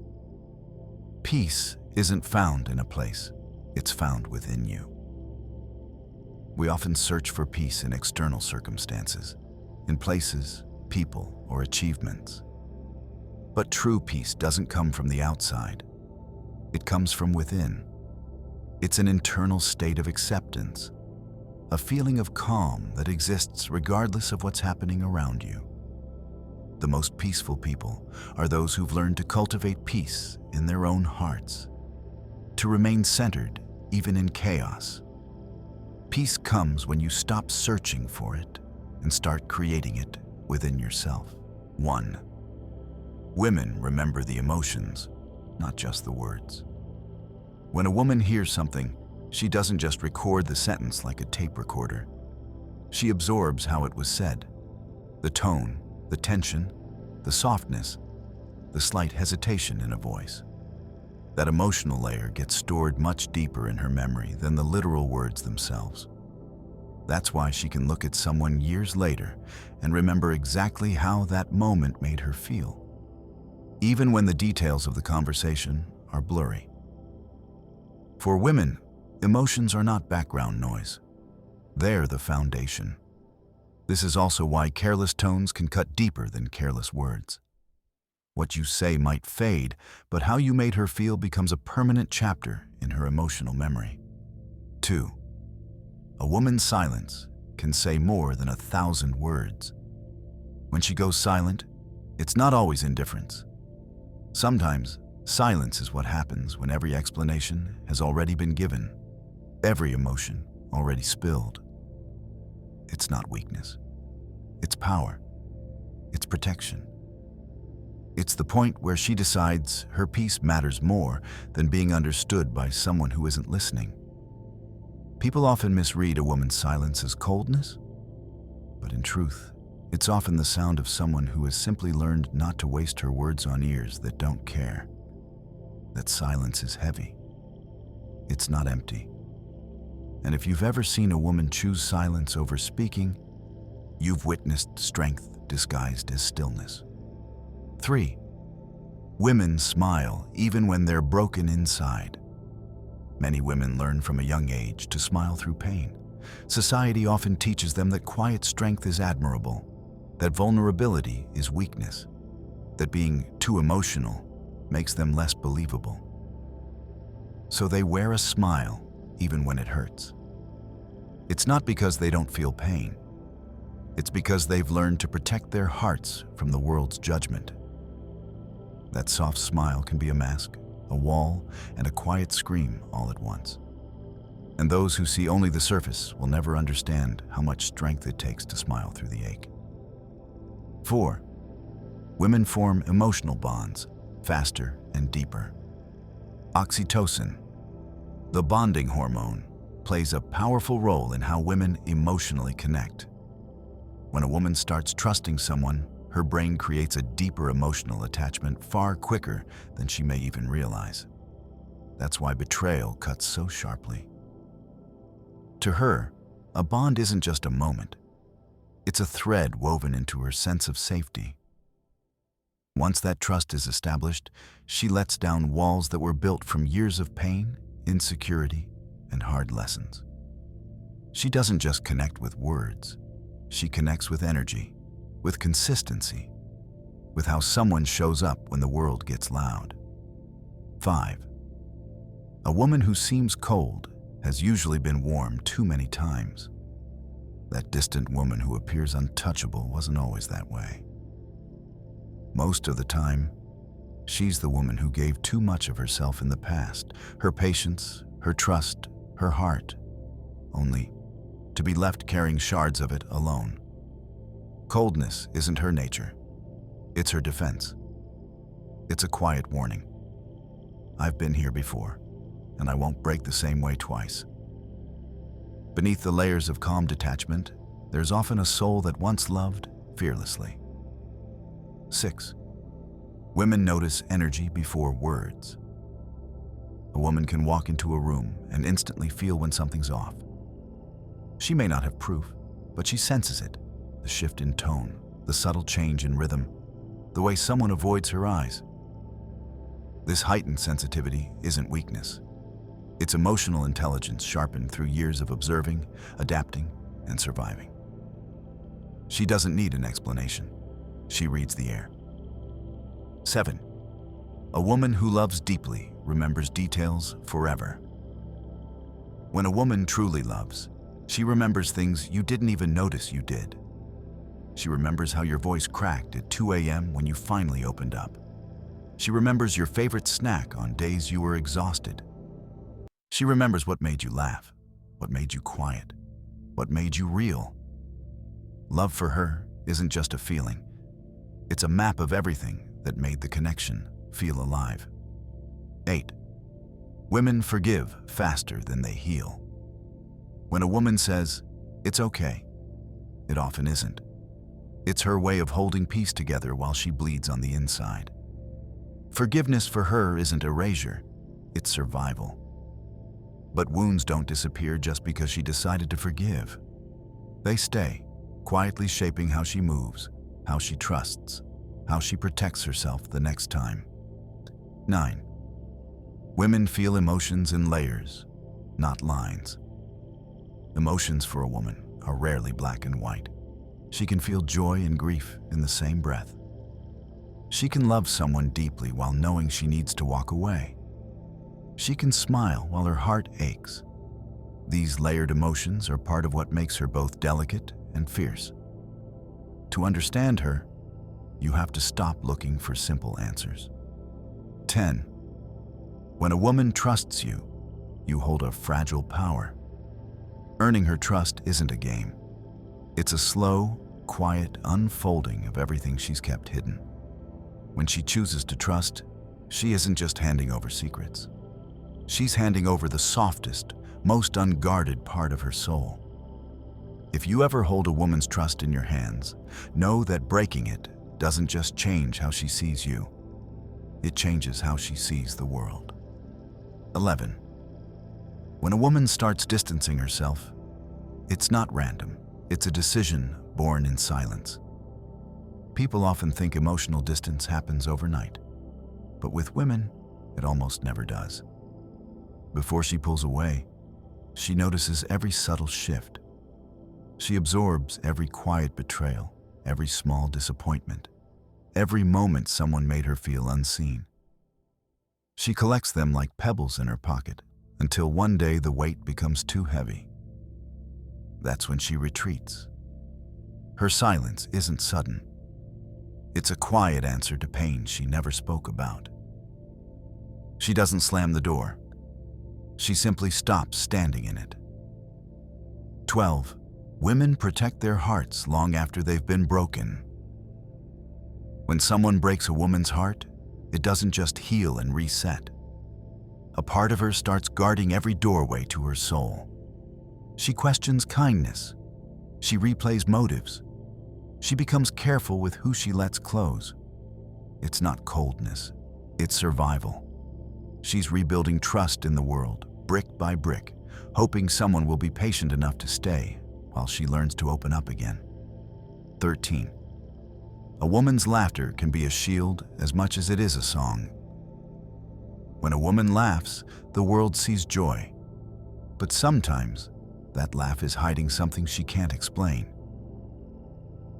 Peace isn't found in a place, it's found within you. We often search for peace in external circumstances, in places, people, or achievements. But true peace doesn't come from the outside. It comes from within. It's an internal state of acceptance, a feeling of calm that exists regardless of what's happening around you. The most peaceful people are those who've learned to cultivate peace in their own hearts, to remain centered even in chaos. Peace comes when you stop searching for it and start creating it within yourself. 1. Women remember the emotions, not just the words. When a woman hears something, she doesn't just record the sentence like a tape recorder. She absorbs how it was said, the tone, the tension, the softness, the slight hesitation in a voice. That emotional layer gets stored much deeper in her memory than the literal words themselves. That's why she can look at someone years later and remember exactly how that moment made her feel, even when the details of the conversation are blurry. For women, emotions are not background noise. They're the foundation. This is also why careless tones can cut deeper than careless words. What you say might fade, but how you made her feel becomes a permanent chapter in her emotional memory. 2. A woman's silence can say more than 1,000 words. When she goes silent, it's not always indifference. Sometimes, silence is what happens when every explanation has already been given, every emotion already spilled. It's not weakness. It's power. It's protection. It's the point where she decides her peace matters more than being understood by someone who isn't listening. People often misread a woman's silence as coldness, but in truth, it's often the sound of someone who has simply learned not to waste her words on ears that don't care. That silence is heavy. It's not empty. And if you've ever seen a woman choose silence over speaking, you've witnessed strength disguised as stillness. 3. Women smile even when they're broken inside. Many women learn from a young age to smile through pain. Society often teaches them that quiet strength is admirable, that vulnerability is weakness, that being too emotional makes them less believable. So they wear a smile even when it hurts. It's not because they don't feel pain. It's because they've learned to protect their hearts from the world's judgment. That soft smile can be a mask, a wall, and a quiet scream all at once. And those who see only the surface will never understand how much strength it takes to smile through the ache. 4. Women form emotional bonds faster and deeper. Oxytocin, the bonding hormone, plays a powerful role in how women emotionally connect. When a woman starts trusting someone, her brain creates a deeper emotional attachment far quicker than she may even realize. That's why betrayal cuts so sharply. To her, a bond isn't just a moment. It's a thread woven into her sense of safety. Once that trust is established, she lets down walls that were built from years of pain, insecurity, and hard lessons. She doesn't just connect with words. She connects with energy, with consistency, with how someone shows up when the world gets loud. 5. A woman who seems cold has usually been warm too many times. That distant woman who appears untouchable wasn't always that way. Most of the time, she's the woman who gave too much of herself in the past, her patience, her trust, her heart, only to be left carrying shards of it alone. Coldness isn't her nature. It's her defense. It's a quiet warning. I've been here before, and I won't break the same way twice. Beneath the layers of calm detachment, there's often a soul that once loved fearlessly. 6. Women notice energy before words. A woman can walk into a room and instantly feel when something's off. She may not have proof, but she senses it. The shift in tone, the subtle change in rhythm, the way someone avoids her eyes. This heightened sensitivity isn't weakness. It's emotional intelligence sharpened through years of observing, adapting, and surviving. She doesn't need an explanation. She reads the air. 7. A woman who loves deeply remembers details forever. When a woman truly loves, she remembers things you didn't even notice you did. She remembers how your voice cracked at 2 a.m. when you finally opened up. She remembers your favorite snack on days you were exhausted. She remembers what made you laugh, what made you quiet, what made you real. Love for her isn't just a feeling. It's a map of everything that made the connection feel alive. 8. Women forgive faster than they heal. When a woman says, "It's okay," it often isn't. It's her way of holding peace together while she bleeds on the inside. Forgiveness for her isn't erasure, it's survival. But wounds don't disappear just because she decided to forgive. They stay, quietly shaping how she moves, how she trusts, how she protects herself the next time. 9. Women feel emotions in layers, not lines. Emotions for a woman are rarely black and white. She can feel joy and grief in the same breath. She can love someone deeply while knowing she needs to walk away. She can smile while her heart aches. These layered emotions are part of what makes her both delicate and fierce. To understand her, you have to stop looking for simple answers. 10. When a woman trusts you, you hold a fragile power. Earning her trust isn't a game. It's a slow, quiet unfolding of everything she's kept hidden. When she chooses to trust, she isn't just handing over secrets. She's handing over the softest, most unguarded part of her soul. If you ever hold a woman's trust in your hands, know that breaking it doesn't just change how she sees you. It changes how she sees the world. 11. When a woman starts distancing herself, it's not random. It's a decision born in silence. People often think emotional distance happens overnight, but with women, it almost never does. Before she pulls away, she notices every subtle shift. She absorbs every quiet betrayal, every small disappointment, every moment someone made her feel unseen. She collects them like pebbles in her pocket until one day the weight becomes too heavy. That's when she retreats. Her silence isn't sudden. It's a quiet answer to pain she never spoke about. She doesn't slam the door. She simply stops standing in it. 12. Women protect their hearts long after they've been broken. When someone breaks a woman's heart, it doesn't just heal and reset. A part of her starts guarding every doorway to her soul. She questions kindness. She replays motives. She becomes careful with who she lets close. It's not coldness, it's survival. She's rebuilding trust in the world, brick by brick, hoping someone will be patient enough to stay while she learns to open up again. 13. A woman's laughter can be a shield as much as it is a song. When a woman laughs, the world sees joy. But sometimes, that laugh is hiding something she can't explain.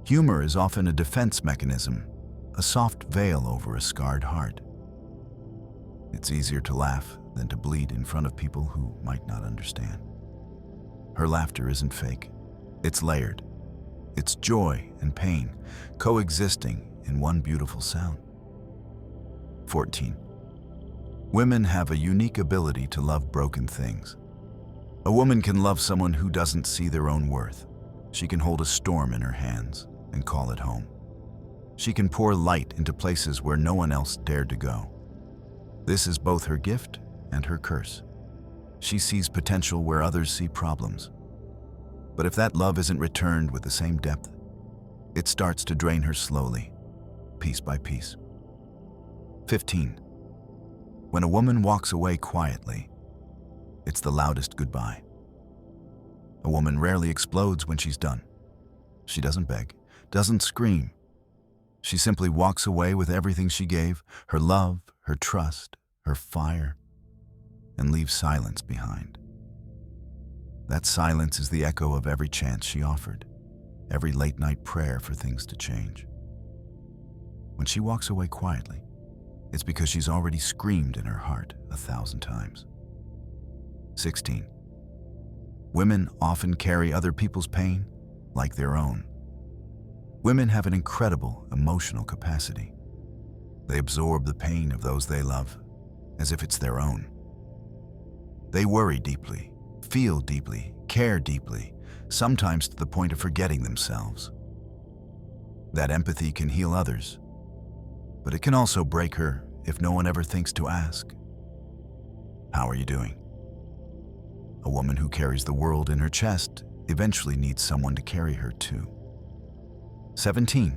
Humor is often a defense mechanism, a soft veil over a scarred heart. It's easier to laugh than to bleed in front of people who might not understand. Her laughter isn't fake. It's layered. It's joy and pain coexisting in one beautiful sound. 14. Women have a unique ability to love broken things. A woman can love someone who doesn't see their own worth. She can hold a storm in her hands and call it home. She can pour light into places where no one else dared to go. This is both her gift and her curse. She sees potential where others see problems. But if that love isn't returned with the same depth, it starts to drain her slowly, piece by piece. 15. When a woman walks away quietly, it's the loudest goodbye. A woman rarely explodes when she's done. She doesn't beg, doesn't scream. She simply walks away with everything she gave, her love, her trust, her fire, and leaves silence behind. That silence is the echo of every chance she offered, every late-night prayer for things to change. When she walks away quietly, it's because she's already screamed in her heart 1,000 times. 16. Women often carry other people's pain like their own. Women have an incredible emotional capacity. They absorb the pain of those they love as if it's their own. They worry deeply, feel deeply, care deeply, sometimes to the point of forgetting themselves. That empathy can heal others, but it can also break her if no one ever thinks to ask, "How are you doing?" A woman who carries the world in her chest eventually needs someone to carry her too. 17.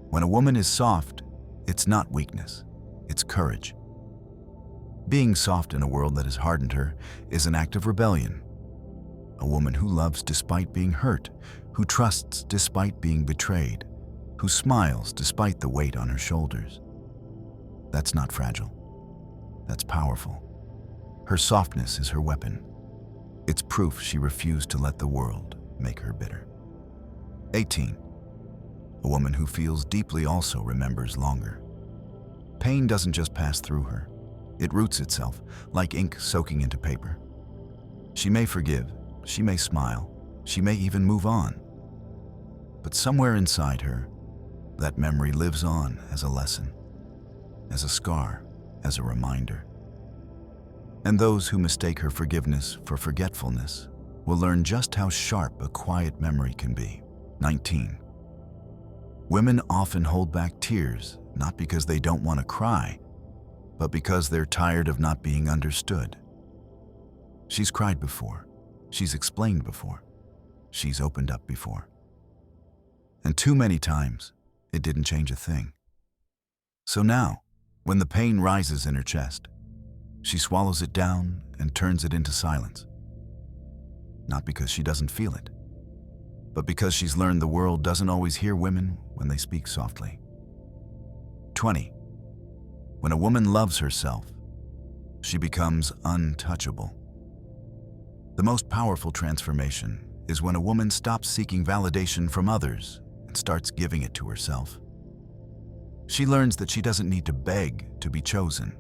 When a woman is soft, it's not weakness, it's courage. Being soft in a world that has hardened her is an act of rebellion. A woman who loves despite being hurt, who trusts despite being betrayed, who smiles despite the weight on her shoulders. That's not fragile. That's powerful. Her softness is her weapon. It's proof she refused to let the world make her bitter. 18. A woman who feels deeply also remembers longer. Pain doesn't just pass through her. It roots itself, like ink soaking into paper. She may forgive, she may smile, she may even move on. But somewhere inside her, that memory lives on as a lesson, as a scar, as a reminder. And those who mistake her forgiveness for forgetfulness will learn just how sharp a quiet memory can be. 19. Women often hold back tears, not because they don't want to cry, but because they're tired of not being understood. She's cried before. She's explained before. She's opened up before. And too many times, it didn't change a thing. So now, when the pain rises in her chest, she swallows it down and turns it into silence. Not because she doesn't feel it, but because she's learned the world doesn't always hear women when they speak softly. 20. When a woman loves herself, she becomes untouchable. The most powerful transformation is when a woman stops seeking validation from others and starts giving it to herself. She learns that she doesn't need to beg to be chosen.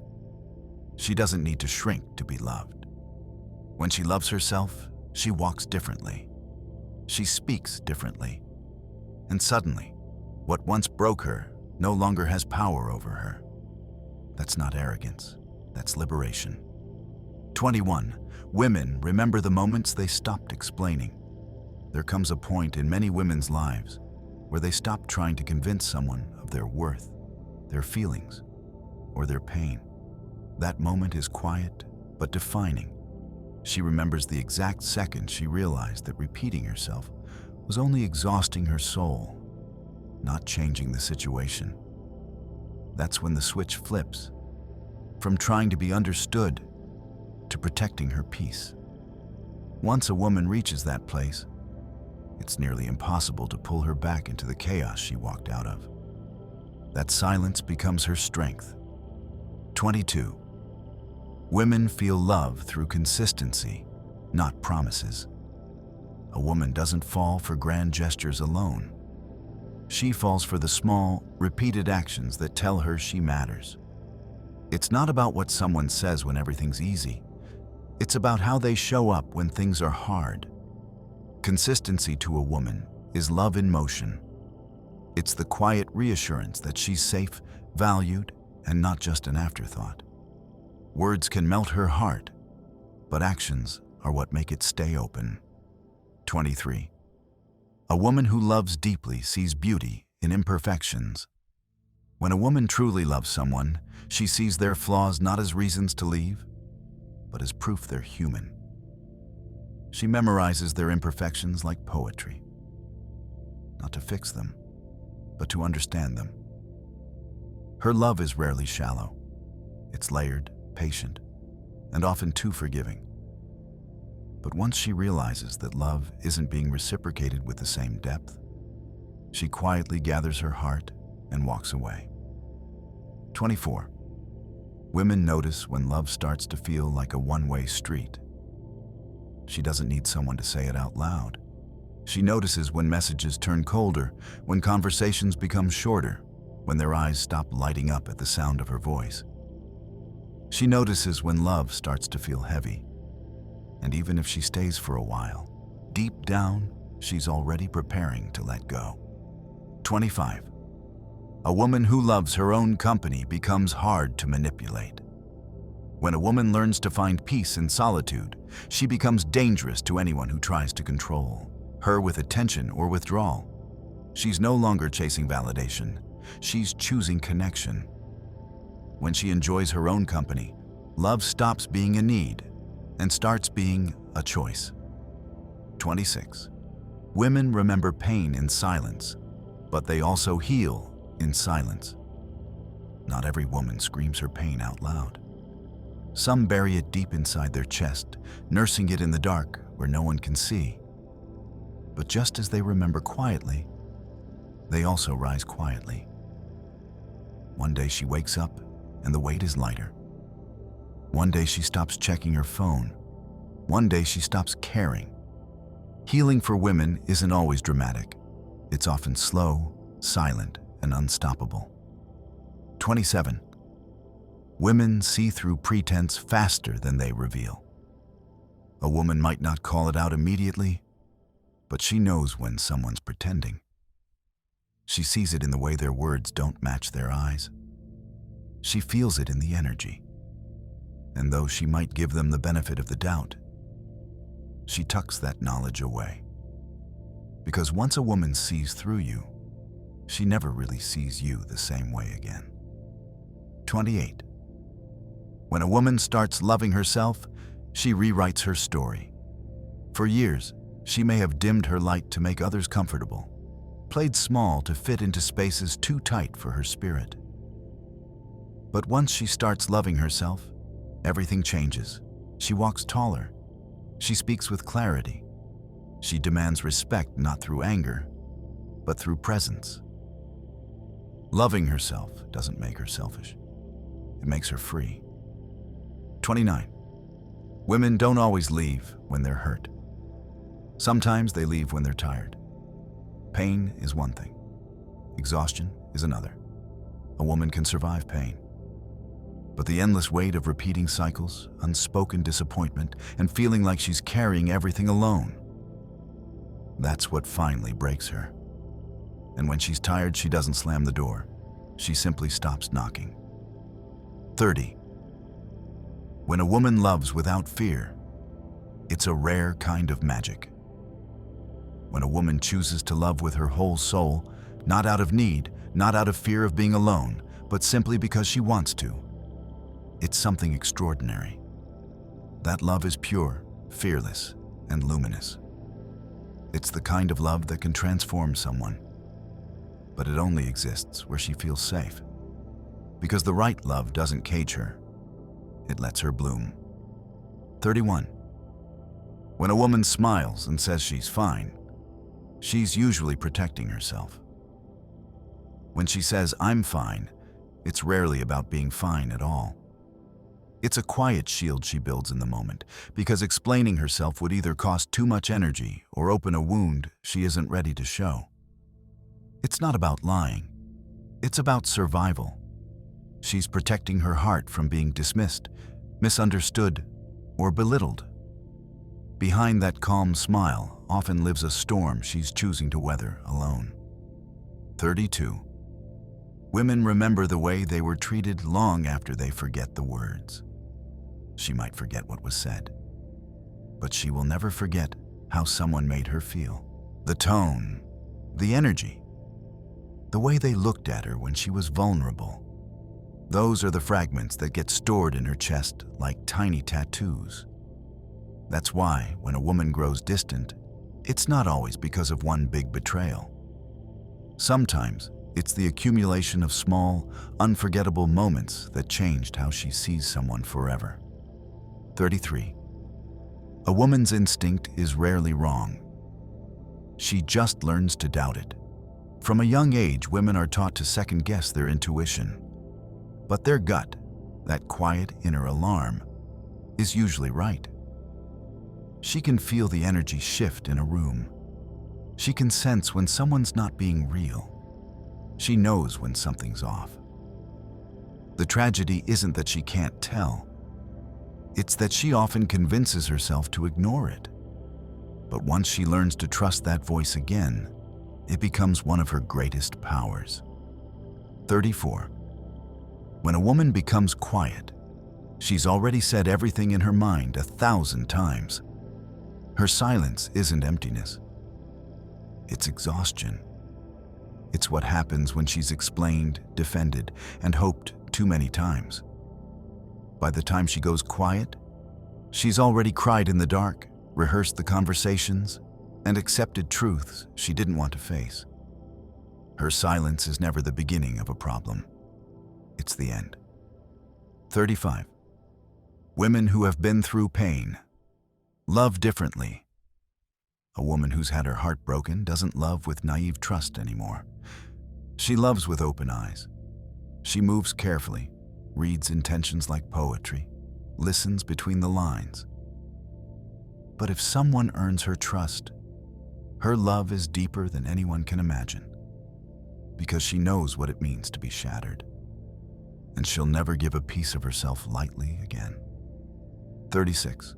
She doesn't need to shrink to be loved. When she loves herself, she walks differently. She speaks differently. And suddenly, what once broke her no longer has power over her. That's not arrogance. That's liberation. 21. Women remember the moments they stopped explaining. There comes a point in many women's lives where they stop trying to convince someone of their worth, their feelings, or their pain. That moment is quiet but defining. She remembers the exact second she realized that repeating herself was only exhausting her soul, not changing the situation. That's when the switch flips, from trying to be understood to protecting her peace. Once a woman reaches that place, it's nearly impossible to pull her back into the chaos she walked out of. That silence becomes her strength. 22. Women feel love through consistency, not promises. A woman doesn't fall for grand gestures alone. She falls for the small, repeated actions that tell her she matters. It's not about what someone says when everything's easy. It's about how they show up when things are hard. Consistency to a woman is love in motion. It's the quiet reassurance that she's safe, valued, and not just an afterthought. Words can melt her heart, but actions are what make it stay open. 23. A woman who loves deeply sees beauty in imperfections. When a woman truly loves someone, she sees their flaws not as reasons to leave, but as proof they're human. She memorizes their imperfections like poetry, not to fix them, but to understand them. Her love is rarely shallow. It's layered, patient, and often too forgiving. But once she realizes that love isn't being reciprocated with the same depth, she quietly gathers her heart and walks away. 24. Women notice when love starts to feel like a one-way street. She doesn't need someone to say it out loud. She notices when messages turn colder, when conversations become shorter, when their eyes stop lighting up at the sound of her voice. She notices when love starts to feel heavy. And even if she stays for a while, deep down, she's already preparing to let go. 25. A woman who loves her own company becomes hard to manipulate. When a woman learns to find peace in solitude, she becomes dangerous to anyone who tries to control her with attention or withdrawal. She's no longer chasing validation. She's choosing connection. When she enjoys her own company, love stops being a need and starts being a choice. 26. Women remember pain in silence, but they also heal in silence. Not every woman screams her pain out loud. Some bury it deep inside their chest, nursing it in the dark where no one can see. But just as they remember quietly, they also rise quietly. One day she wakes up and the weight is lighter. One day she stops checking her phone. One day she stops caring. Healing for women isn't always dramatic. It's often slow, silent, and unstoppable. 27. Women see through pretense faster than they reveal. A woman might not call it out immediately, but she knows when someone's pretending. She sees it in the way their words don't match their eyes. She feels it in the energy. And though she might give them the benefit of the doubt, she tucks that knowledge away. Because once a woman sees through you, she never really sees you the same way again. 28. When a woman starts loving herself, she rewrites her story. For years, she may have dimmed her light to make others comfortable, played small to fit into spaces too tight for her spirit. But once she starts loving herself, everything changes. She walks taller. She speaks with clarity. She demands respect not through anger, but through presence. Loving herself doesn't make her selfish. It makes her free. 29. Women don't always leave when they're hurt. Sometimes they leave when they're tired. Pain is one thing. Exhaustion is another. A woman can survive pain. But the endless weight of repeating cycles, unspoken disappointment, and feeling like she's carrying everything alone, that's what finally breaks her. And when she's tired, she doesn't slam the door. She simply stops knocking. 30. When a woman loves without fear, it's a rare kind of magic. When a woman chooses to love with her whole soul, not out of need, not out of fear of being alone, but simply because she wants to, it's something extraordinary. That love is pure, fearless, and luminous. It's the kind of love that can transform someone, but it only exists where she feels safe. Because the right love doesn't cage her, it lets her bloom. 31. When a woman smiles and says she's fine, she's usually protecting herself. When she says, "I'm fine," it's rarely about being fine at all. It's a quiet shield she builds in the moment, because explaining herself would either cost too much energy or open a wound she isn't ready to show. It's not about lying. It's about survival. She's protecting her heart from being dismissed, misunderstood, or belittled. Behind that calm smile often lives a storm she's choosing to weather alone. 32. Women remember the way they were treated long after they forget the words. She might forget what was said, but she will never forget how someone made her feel. The tone, the energy, the way they looked at her when she was vulnerable. Those are the fragments that get stored in her chest like tiny tattoos. That's why, when a woman grows distant, it's not always because of one big betrayal. Sometimes, it's the accumulation of small, unforgettable moments that changed how she sees someone forever. 33. A woman's instinct is rarely wrong. She just learns to doubt it. From a young age, women are taught to second-guess their intuition. But their gut, that quiet inner alarm, is usually right. She can feel the energy shift in a room. She can sense when someone's not being real. She knows when something's off. The tragedy isn't that she can't tell. It's that she often convinces herself to ignore it. But once she learns to trust that voice again, it becomes one of her greatest powers. 34. When a woman becomes quiet, she's already said everything in her mind 1,000 times. Her silence isn't emptiness. It's exhaustion. It's what happens when she's explained, defended, and hoped too many times. By the time she goes quiet, she's already cried in the dark, rehearsed the conversations, and accepted truths she didn't want to face. Her silence is never the beginning of a problem. It's the end. 35. Women who have been through pain love differently. A woman who's had her heart broken doesn't love with naive trust anymore. She loves with open eyes. She moves carefully, reads intentions like poetry, listens between the lines. But if someone earns her trust, her love is deeper than anyone can imagine, because she knows what it means to be shattered, and she'll never give a piece of herself lightly again. 36.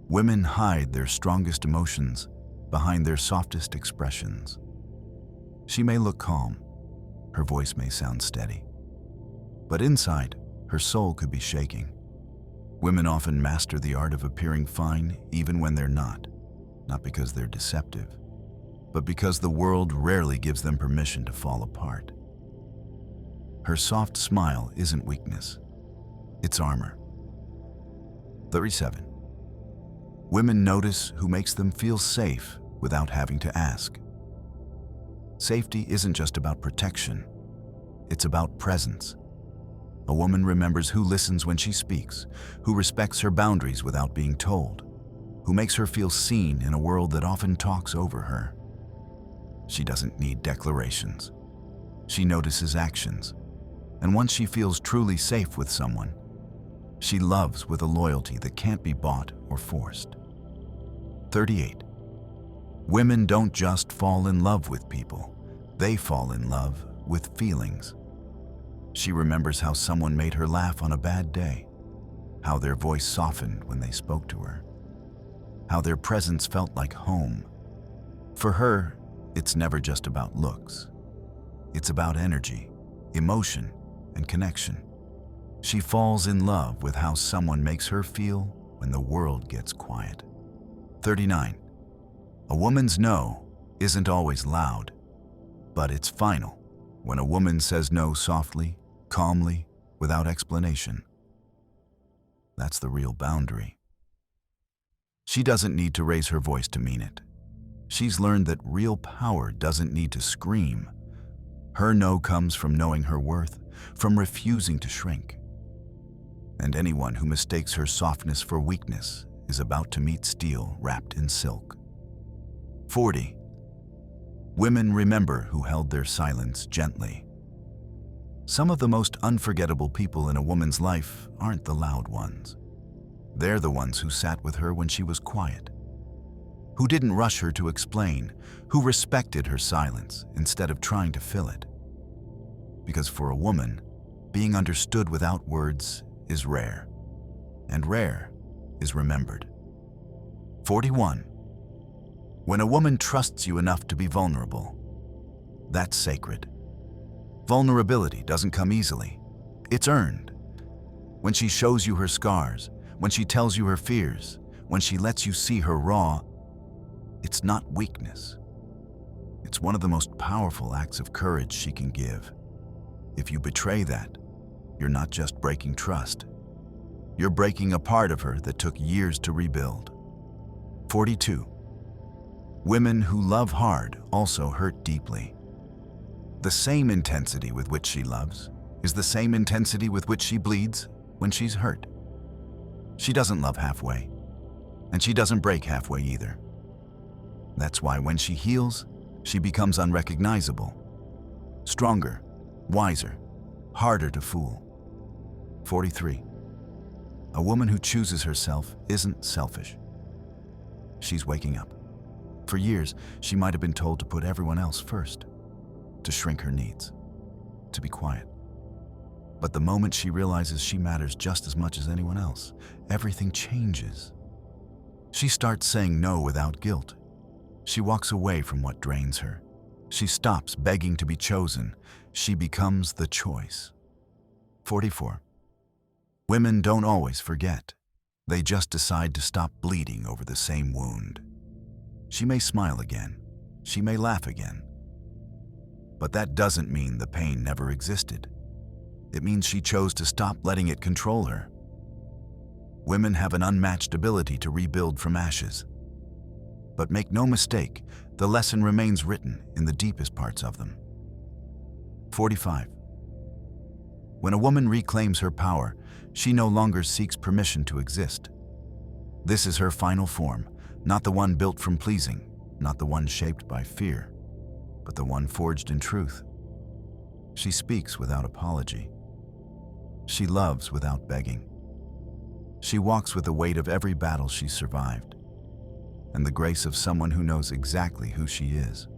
Women hide their strongest emotions behind their softest expressions. She may look calm, her voice may sound steady, but inside, her soul could be shaking. Women often master the art of appearing fine even when they're not because they're deceptive, but because the world rarely gives them permission to fall apart. Her soft smile isn't weakness, it's armor. 37. Women notice who makes them feel safe without having to ask. Safety isn't just about protection, it's about presence. A woman remembers who listens when she speaks, who respects her boundaries without being told, who makes her feel seen in a world that often talks over her. She doesn't need declarations. She notices actions. And once she feels truly safe with someone, she loves with a loyalty that can't be bought or forced. 38. Women don't just fall in love with people, they fall in love with feelings. She remembers how someone made her laugh on a bad day, how their voice softened when they spoke to her, how their presence felt like home. For her, it's never just about looks. It's about energy, emotion, and connection. She falls in love with how someone makes her feel when the world gets quiet. 39. A woman's no isn't always loud, but it's final. When a woman says no softly, calmly, without explanation, that's the real boundary. She doesn't need to raise her voice to mean it. She's learned that real power doesn't need to scream. Her no comes from knowing her worth, from refusing to shrink. And anyone who mistakes her softness for weakness is about to meet steel wrapped in silk. 40. Women remember who held their silence gently. Some of the most unforgettable people in a woman's life aren't the loud ones. They're the ones who sat with her when she was quiet, who didn't rush her to explain, who respected her silence instead of trying to fill it. Because for a woman, being understood without words is rare, and rare is remembered. 41. When a woman trusts you enough to be vulnerable, that's sacred. Vulnerability doesn't come easily. It's earned. When she shows you her scars, when she tells you her fears, when she lets you see her raw, it's not weakness. It's one of the most powerful acts of courage she can give. If you betray that, you're not just breaking trust. You're breaking a part of her that took years to rebuild. 42. Women who love hard also hurt deeply. The same intensity with which she loves is the same intensity with which she bleeds when she's hurt. She doesn't love halfway, and she doesn't break halfway either. That's why when she heals, she becomes unrecognizable, stronger, wiser, harder to fool. 43. A woman who chooses herself isn't selfish. She's waking up. For years, she might have been told to put everyone else first, to shrink her needs, to be quiet. But the moment she realizes she matters just as much as anyone else, everything changes. She starts saying no without guilt. She walks away from what drains her. She stops begging to be chosen. She becomes the choice. 44. Women don't always forget. They just decide to stop bleeding over the same wound. She may smile again. She may laugh again. But that doesn't mean the pain never existed. It means she chose to stop letting it control her. Women have an unmatched ability to rebuild from ashes. But make no mistake, the lesson remains written in the deepest parts of them. 45. When a woman reclaims her power, she no longer seeks permission to exist. This is her final form, not the one built from pleasing, not the one shaped by fear, but the one forged in truth. She speaks without apology. She loves without begging. She walks with the weight of every battle she survived, and the grace of someone who knows exactly who she is.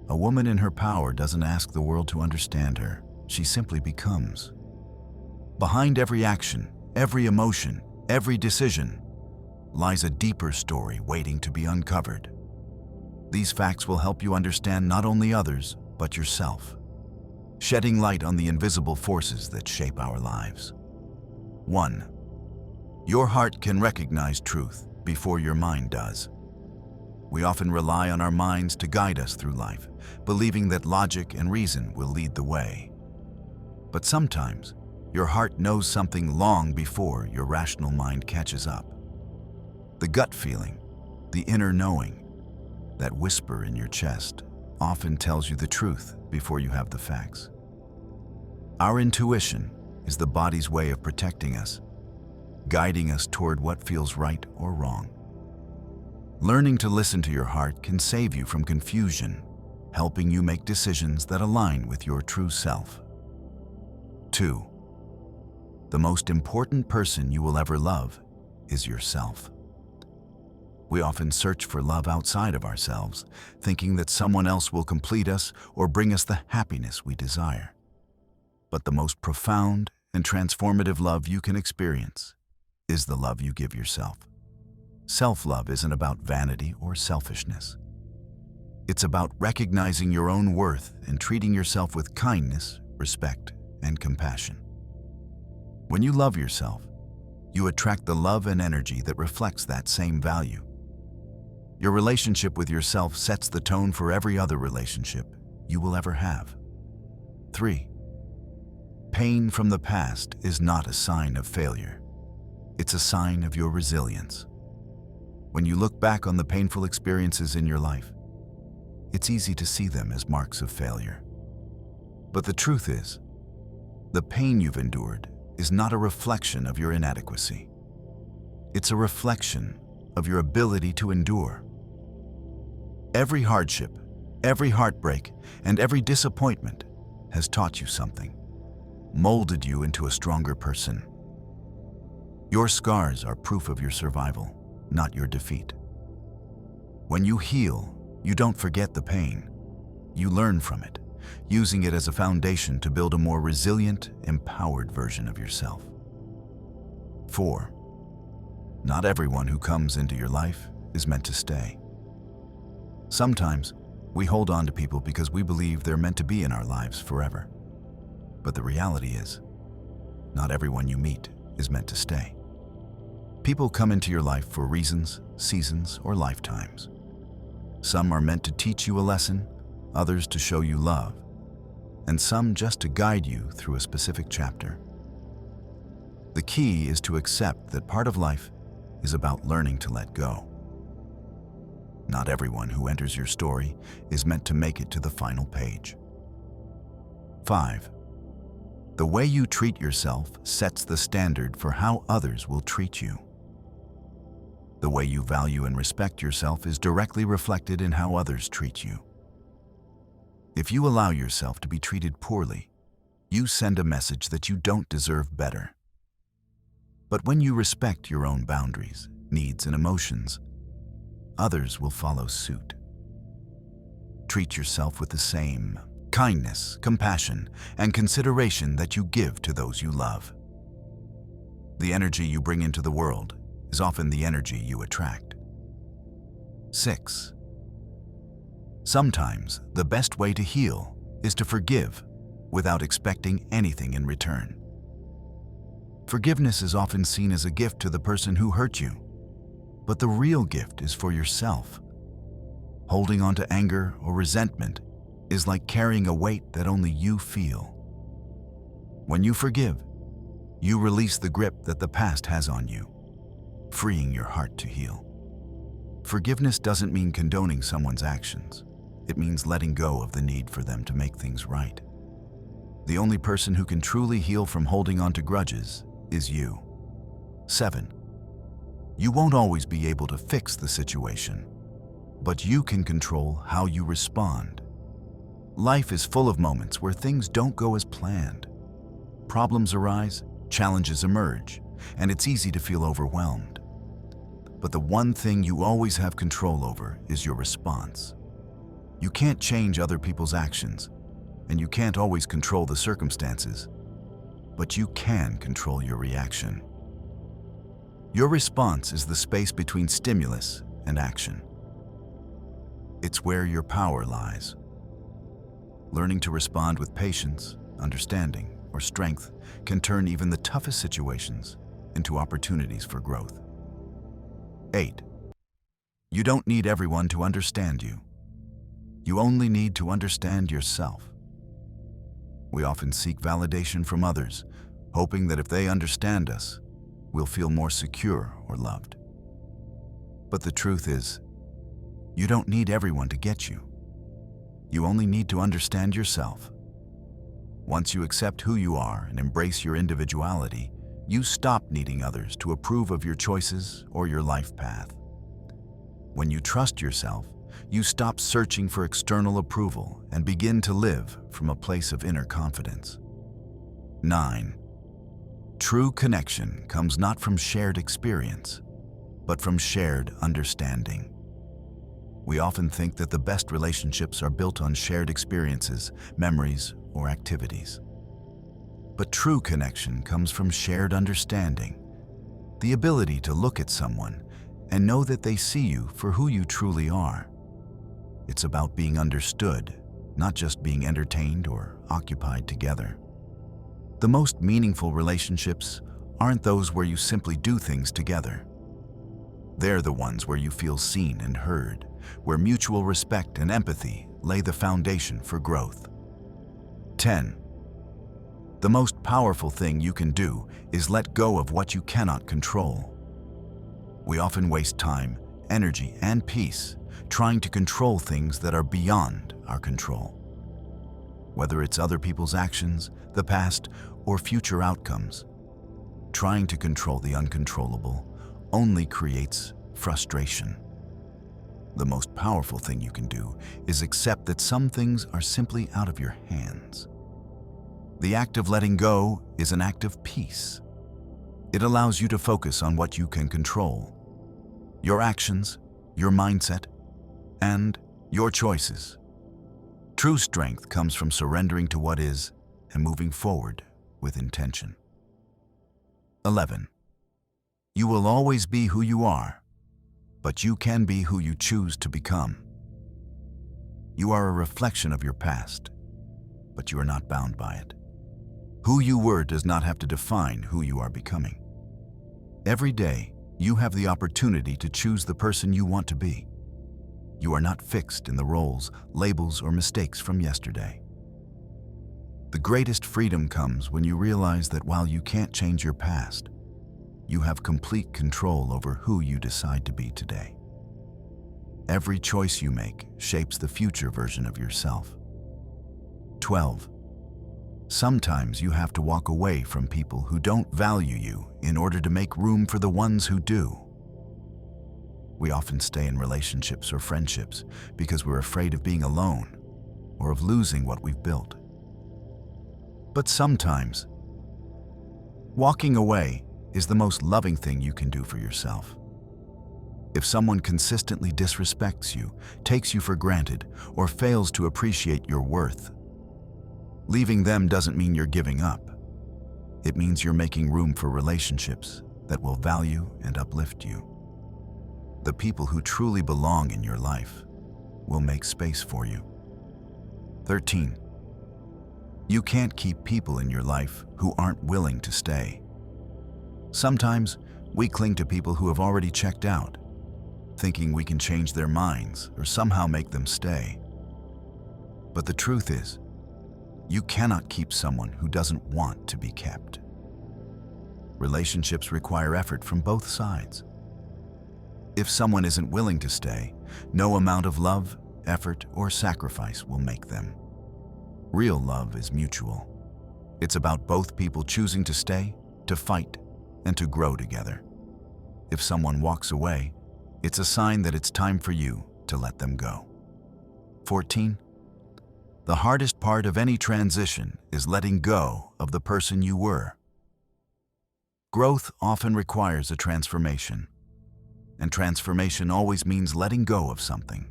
A woman in her power doesn't ask the world to understand her. She simply becomes. Behind every action, every emotion, every decision, lies a deeper story waiting to be uncovered. These facts will help you understand not only others, but yourself, shedding light on the invisible forces that shape our lives. 1. Your heart can recognize truth before your mind does. We often rely on our minds to guide us through life, believing that logic and reason will lead the way. But sometimes, your heart knows something long before your rational mind catches up. The gut feeling, the inner knowing, that whisper in your chest, often tells you the truth before you have the facts. Our intuition is the body's way of protecting us, guiding us toward what feels right or wrong. Learning to listen to your heart can save you from confusion, helping you make decisions that align with your true self. 2. The most important person you will ever love is yourself. We often search for love outside of ourselves, thinking that someone else will complete us or bring us the happiness we desire. But the most profound and transformative love you can experience is the love you give yourself. Self-love isn't about vanity or selfishness. It's about recognizing your own worth and treating yourself with kindness, respect, and compassion. When you love yourself, you attract the love and energy that reflects that same value. Your relationship with yourself sets the tone for every other relationship you will ever have. 3. Pain from the past is not a sign of failure. It's a sign of your resilience. When you look back on the painful experiences in your life, it's easy to see them as marks of failure. But the truth is, the pain you've endured is not a reflection of your inadequacy. It's a reflection of your ability to endure. Every hardship, every heartbreak, and every disappointment has taught you something, molded you into a stronger person. Your scars are proof of your survival, not your defeat. When you heal, you don't forget the pain. You learn from it, using it as a foundation to build a more resilient, empowered version of yourself. 4. Not everyone who comes into your life is meant to stay. Sometimes, we hold on to people because we believe they're meant to be in our lives forever. But the reality is, not everyone you meet is meant to stay. People come into your life for reasons, seasons, or lifetimes. Some are meant to teach you a lesson, others to show you love, and some just to guide you through a specific chapter. The key is to accept that part of life is about learning to let go. Not everyone who enters your story is meant to make it to the final page. 5. The way you treat yourself sets the standard for how others will treat you. The way you value and respect yourself is directly reflected in how others treat you. If you allow yourself to be treated poorly, you send a message that you don't deserve better. But when you respect your own boundaries, needs, and emotions, others will follow suit. Treat yourself with the same kindness, compassion, and consideration that you give to those you love. The energy you bring into the world is often the energy you attract. 6. Sometimes the best way to heal is to forgive without expecting anything in return. Forgiveness is often seen as a gift to the person who hurt you, but the real gift is for yourself. Holding on to anger or resentment is like carrying a weight that only you feel. When you forgive, you release the grip that the past has on you, freeing your heart to heal. Forgiveness doesn't mean condoning someone's actions. It means letting go of the need for them to make things right. The only person who can truly heal from holding on to grudges is you. 7. You won't always be able to fix the situation, but you can control how you respond. Life is full of moments where things don't go as planned. Problems arise, challenges emerge, and it's easy to feel overwhelmed. But the one thing you always have control over is your response. You can't change other people's actions, and you can't always control the circumstances, but you can control your reaction. Your response is the space between stimulus and action. It's where your power lies. Learning to respond with patience, understanding, or strength can turn even the toughest situations into opportunities for growth. 8. You don't need everyone to understand you. You only need to understand yourself. We often seek validation from others, hoping that if they understand us, we'll feel more secure or loved. But the truth is, you don't need everyone to get you. You only need to understand yourself. Once you accept who you are and embrace your individuality, you stop needing others to approve of your choices or your life path. When you trust yourself, you stop searching for external approval and begin to live from a place of inner confidence. 9. True connection comes not from shared experience, but from shared understanding. We often think that the best relationships are built on shared experiences, memories, or activities. But true connection comes from shared understanding, the ability to look at someone and know that they see you for who you truly are. It's about being understood, not just being entertained or occupied together. The most meaningful relationships aren't those where you simply do things together. They're the ones where you feel seen and heard, where mutual respect and empathy lay the foundation for growth. 10. The most powerful thing you can do is let go of what you cannot control. We often waste time, energy, and peace trying to control things that are beyond our control. Whether it's other people's actions, the past, or future outcomes, trying to control the uncontrollable only creates frustration. The most powerful thing you can do is accept that some things are simply out of your hands. The act of letting go is an act of peace. It allows you to focus on what you can control: your actions, your mindset, and your choices. True strength comes from surrendering to what is and moving forward with intention. 11. You will always be who you are, but you can be who you choose to become. You are a reflection of your past, but you are not bound by it. Who you were does not have to define who you are becoming. Every day, you have the opportunity to choose the person you want to be. You are not fixed in the roles, labels, or mistakes from yesterday. The greatest freedom comes when you realize that while you can't change your past, you have complete control over who you decide to be today. Every choice you make shapes the future version of yourself. 12. Sometimes you have to walk away from people who don't value you in order to make room for the ones who do. We often stay in relationships or friendships because we're afraid of being alone or of losing what we've built. But sometimes, walking away is the most loving thing you can do for yourself. If someone consistently disrespects you, takes you for granted, or fails to appreciate your worth, leaving them doesn't mean you're giving up. It means you're making room for relationships that will value and uplift you. The people who truly belong in your life will make space for you. 13. You can't keep people in your life who aren't willing to stay. Sometimes we cling to people who have already checked out, thinking we can change their minds or somehow make them stay. But the truth is, you cannot keep someone who doesn't want to be kept. Relationships require effort from both sides. If someone isn't willing to stay, no amount of love, effort, or sacrifice will make them. Real love is mutual. It's about both people choosing to stay, to fight, and to grow together. If someone walks away, it's a sign that it's time for you to let them go. 14. The hardest part of any transition is letting go of the person you were. Growth often requires a transformation, and transformation always means letting go of something,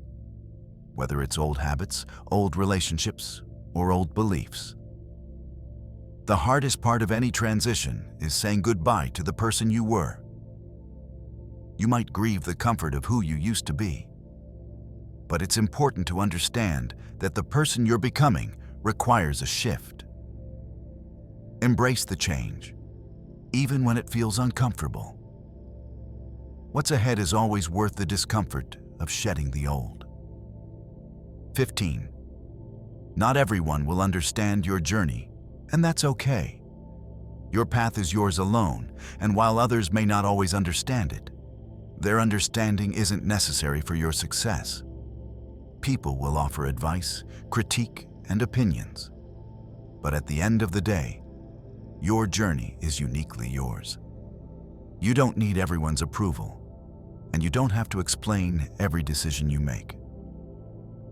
whether it's old habits, old relationships, or old beliefs. The hardest part of any transition is saying goodbye to the person you were. You might grieve the comfort of who you used to be, but it's important to understand that the person you're becoming requires a shift. Embrace the change, even when it feels uncomfortable. What's ahead is always worth the discomfort of shedding the old. 15. Not everyone will understand your journey, and that's okay. Your path is yours alone, and while others may not always understand it, their understanding isn't necessary for your success. People will offer advice, critique, and opinions. But at the end of the day, your journey is uniquely yours. You don't need everyone's approval, and you don't have to explain every decision you make.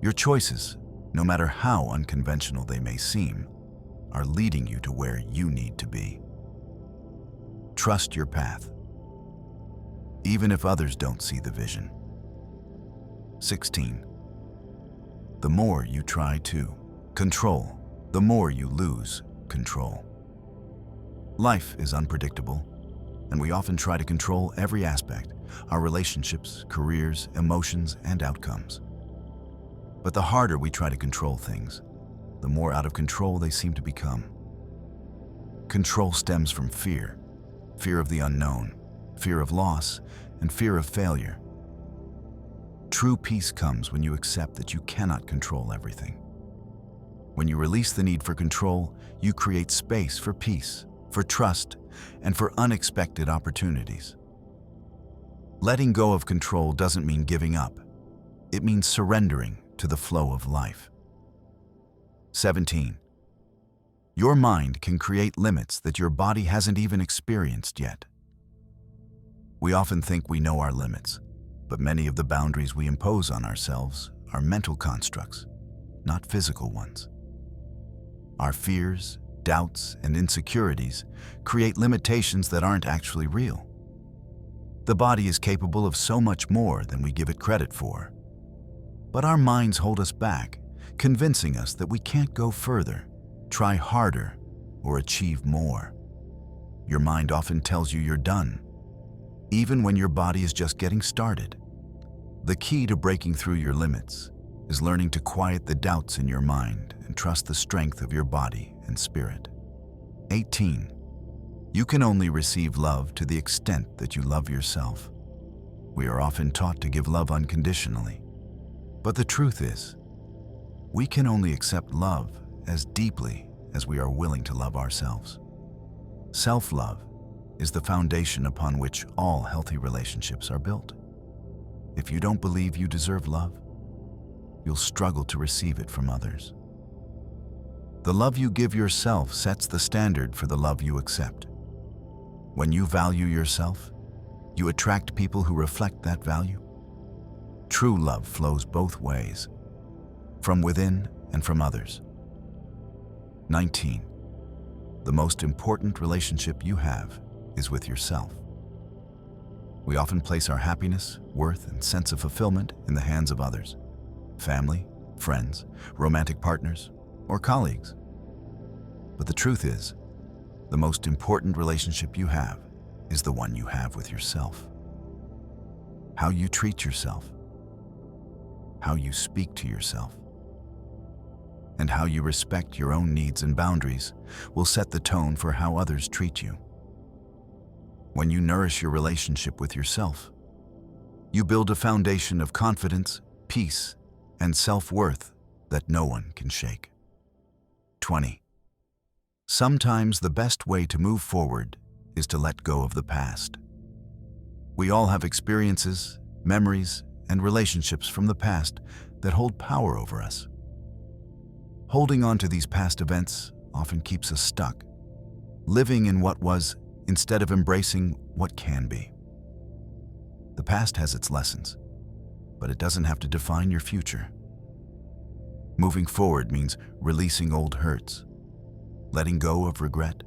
Your choices, no matter how unconventional they may seem, are leading you to where you need to be. Trust your path, even if others don't see the vision. 16. The more you try to control, the more you lose control. Life is unpredictable, and we often try to control every aspect: our relationships, careers, emotions, and outcomes. But the harder we try to control things, the more out of control they seem to become. Control stems from fear, fear of the unknown, fear of loss, and fear of failure. True peace comes when you accept that you cannot control everything. When you release the need for control, you create space for peace, for trust, and for unexpected opportunities. Letting go of control doesn't mean giving up. It means surrendering to the flow of life. 17. Your mind can create limits that your body hasn't even experienced yet. We often think we know our limits, but many of the boundaries we impose on ourselves are mental constructs, not physical ones. Our fears, doubts, and insecurities create limitations that aren't actually real. The body is capable of so much more than we give it credit for. But our minds hold us back, convincing us that we can't go further, try harder, or achieve more. Your mind often tells you you're done, even when your body is just getting started. The key to breaking through your limits is learning to quiet the doubts in your mind and trust the strength of your body and spirit. 18. You can only receive love to the extent that you love yourself. We are often taught to give love unconditionally. But the truth is, we can only accept love as deeply as we are willing to love ourselves. Self-love is the foundation upon which all healthy relationships are built. If you don't believe you deserve love, you'll struggle to receive it from others. The love you give yourself sets the standard for the love you accept. When you value yourself, you attract people who reflect that value. True love flows both ways, from within and from others. 19. The most important relationship you have is with yourself. We often place our happiness, worth, and sense of fulfillment in the hands of others: family, friends, romantic partners, or colleagues. But the truth is, the most important relationship you have is the one you have with yourself. How you treat yourself, how you speak to yourself, and how you respect your own needs and boundaries will set the tone for how others treat you. When you nourish your relationship with yourself, you build a foundation of confidence, peace, and self-worth that no one can shake. 20. Sometimes the best way to move forward is to let go of the past. We all have experiences, memories, and relationships from the past that hold power over us. Holding on to these past events often keeps us stuck, living in what was instead of embracing what can be. The past has its lessons, but it doesn't have to define your future. Moving forward means releasing old hurts, letting go of regret,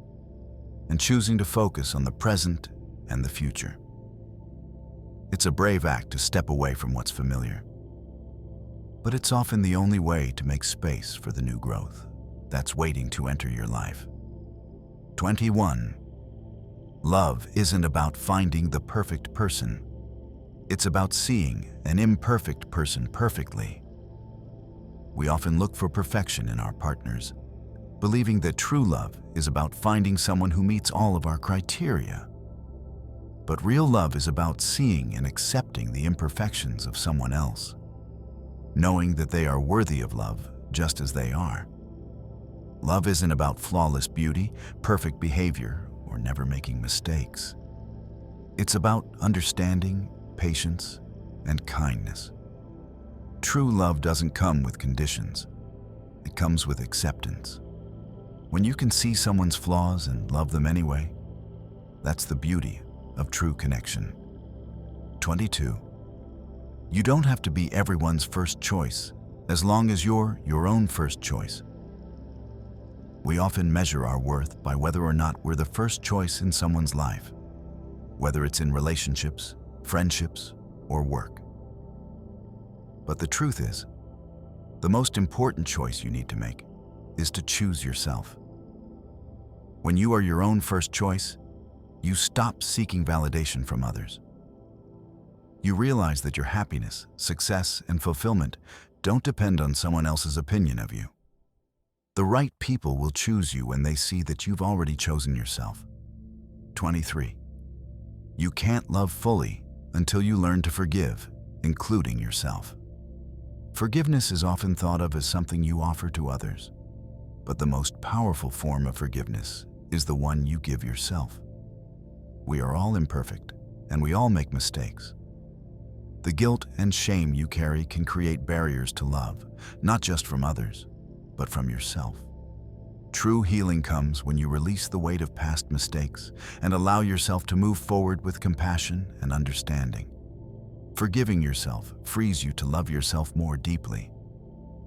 and choosing to focus on the present and the future. It's a brave act to step away from what's familiar, but it's often the only way to make space for the new growth that's waiting to enter your life. 21. Love isn't about finding the perfect person. It's about seeing an imperfect person perfectly. We often look for perfection in our partners, believing that true love is about finding someone who meets all of our criteria. But real love is about seeing and accepting the imperfections of someone else, knowing that they are worthy of love just as they are. Love isn't about flawless beauty, perfect behavior, or never making mistakes. It's about understanding, patience, and kindness. True love doesn't come with conditions. It comes with acceptance. When you can see someone's flaws and love them anyway, that's the beauty of true connection. 22. You don't have to be everyone's first choice, as long as you're your own first choice. We often measure our worth by whether or not we're the first choice in someone's life, whether it's in relationships, friendships, or work. But the truth is, the most important choice you need to make is to choose yourself. When you are your own first choice, you stop seeking validation from others. You realize that your happiness, success, and fulfillment don't depend on someone else's opinion of you. The right people will choose you when they see that you've already chosen yourself. 23. You can't love fully until you learn to forgive, including yourself. Forgiveness is often thought of as something you offer to others, but the most powerful form of forgiveness is the one you give yourself. We are all imperfect, and we all make mistakes. The guilt and shame you carry can create barriers to love, not just from others, but from yourself. True healing comes when you release the weight of past mistakes and allow yourself to move forward with compassion and understanding. Forgiving yourself frees you to love yourself more deeply.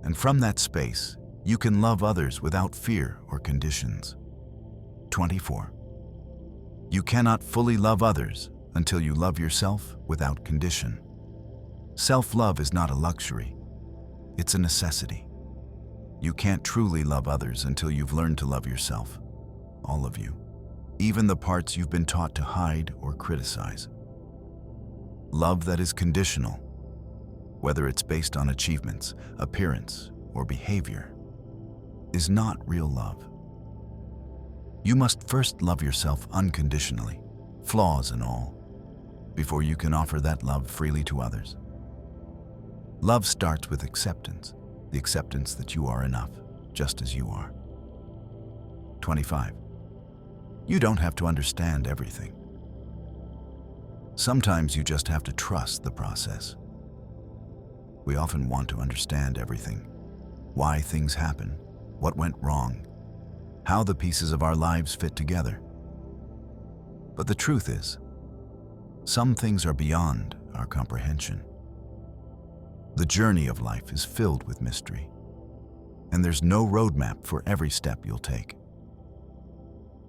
And from that space, you can love others without fear or conditions. 24. You cannot fully love others until you love yourself without condition. Self-love is not a luxury. It's a necessity. You can't truly love others until you've learned to love yourself. All of you. Even the parts you've been taught to hide or criticize. Love that is conditional, whether it's based on achievements, appearance, or behavior, is not real love. You must first love yourself unconditionally, flaws and all, before you can offer that love freely to others. Love starts with acceptance, the acceptance that you are enough, just as you are. 25. You don't have to understand everything. Sometimes you just have to trust the process. We often want to understand everything, why things happen, what went wrong, how the pieces of our lives fit together. But the truth is, some things are beyond our comprehension. The journey of life is filled with mystery, and there's no roadmap for every step you'll take.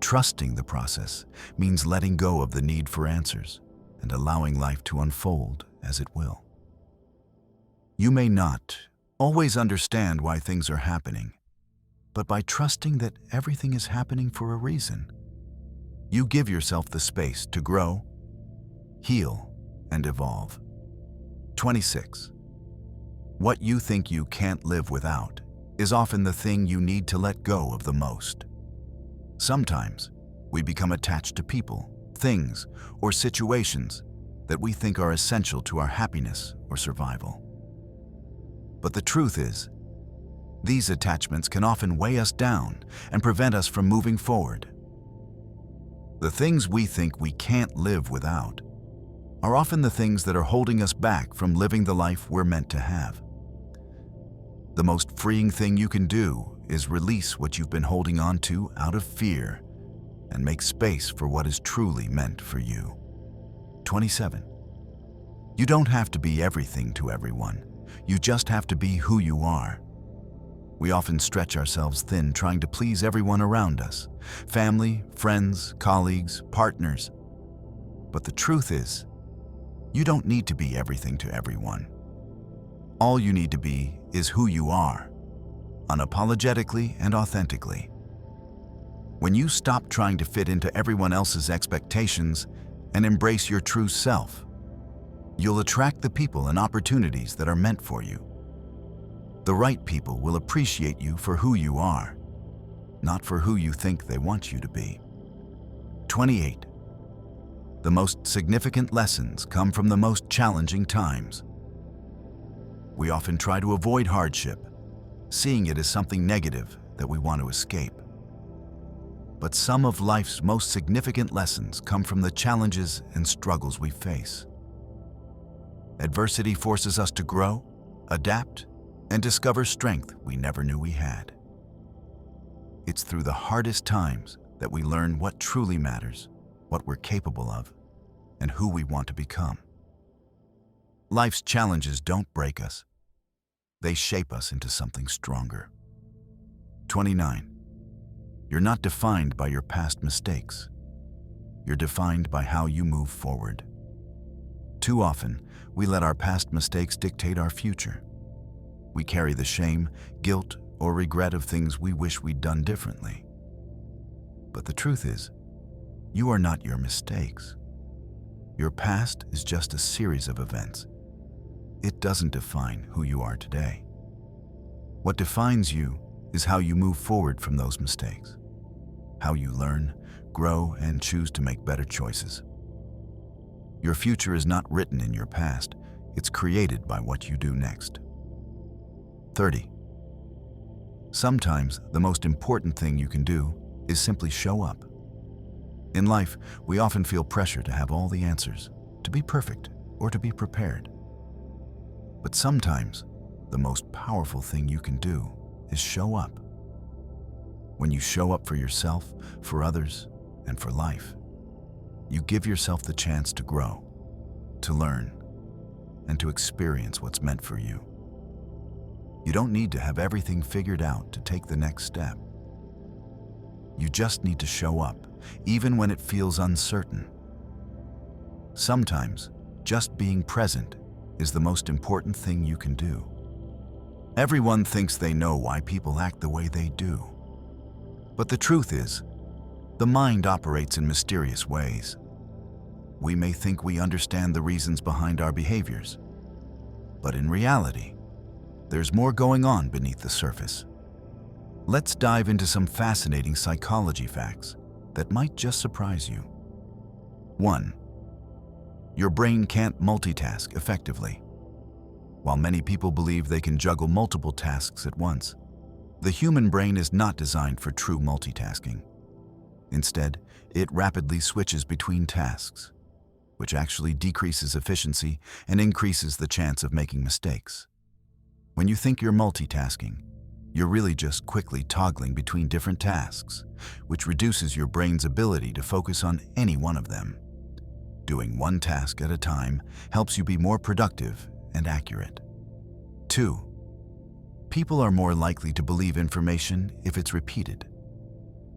Trusting the process means letting go of the need for answers and allowing life to unfold as it will. You may not always understand why things are happening, but by trusting that everything is happening for a reason, you give yourself the space to grow, heal, and evolve. 26. What you think you can't live without is often the thing you need to let go of the most. Sometimes we become attached to people, things, or situations that we think are essential to our happiness or survival. But the truth is, these attachments can often weigh us down and prevent us from moving forward. The things we think we can't live without are often the things that are holding us back from living the life we're meant to have. The most freeing thing you can do is release what you've been holding on to out of fear and make space for what is truly meant for you. 27. You don't have to be everything to everyone. You just have to be who you are. We often stretch ourselves thin trying to please everyone around us, family, friends, colleagues, partners. But the truth is, you don't need to be everything to everyone. All you need to be is who you are, unapologetically and authentically. When you stop trying to fit into everyone else's expectations and embrace your true self, you'll attract the people and opportunities that are meant for you. The right people will appreciate you for who you are, not for who you think they want you to be. 28. The most significant lessons come from the most challenging times. We often try to avoid hardship, seeing it as something negative that we want to escape. But some of life's most significant lessons come from the challenges and struggles we face. Adversity forces us to grow, adapt, and discover strength we never knew we had. It's through the hardest times that we learn what truly matters, what we're capable of, and who we want to become. Life's challenges don't break us. They shape us into something stronger. 29. You're not defined by your past mistakes. You're defined by how you move forward. Too often, we let our past mistakes dictate our future. We carry the shame, guilt, or regret of things we wish we'd done differently. But the truth is, you are not your mistakes. Your past is just a series of events. It doesn't define who you are today. What defines you is how you move forward from those mistakes, how you learn, grow, and choose to make better choices. Your future is not written in your past, it's created by what you do next. 30. Sometimes the most important thing you can do is simply show up. In life, we often feel pressure to have all the answers, to be perfect, or to be prepared. But sometimes, the most powerful thing you can do is show up. When you show up for yourself, for others, and for life, you give yourself the chance to grow, to learn, and to experience what's meant for you. You don't need to have everything figured out to take the next step. You just need to show up, even when it feels uncertain. Sometimes, just being present is the most important thing you can do. Everyone thinks they know why people act the way they do. But the truth is, the mind operates in mysterious ways. We may think we understand the reasons behind our behaviors, but in reality, there's more going on beneath the surface. Let's dive into some fascinating psychology facts that might just surprise you. 1. Your brain can't multitask effectively. While many people believe they can juggle multiple tasks at once, the human brain is not designed for true multitasking. Instead, it rapidly switches between tasks, which actually decreases efficiency and increases the chance of making mistakes. When you think you're multitasking, you're really just quickly toggling between different tasks, which reduces your brain's ability to focus on any one of them. Doing one task at a time helps you be more productive and accurate. 2. People are more likely to believe information if it's repeated.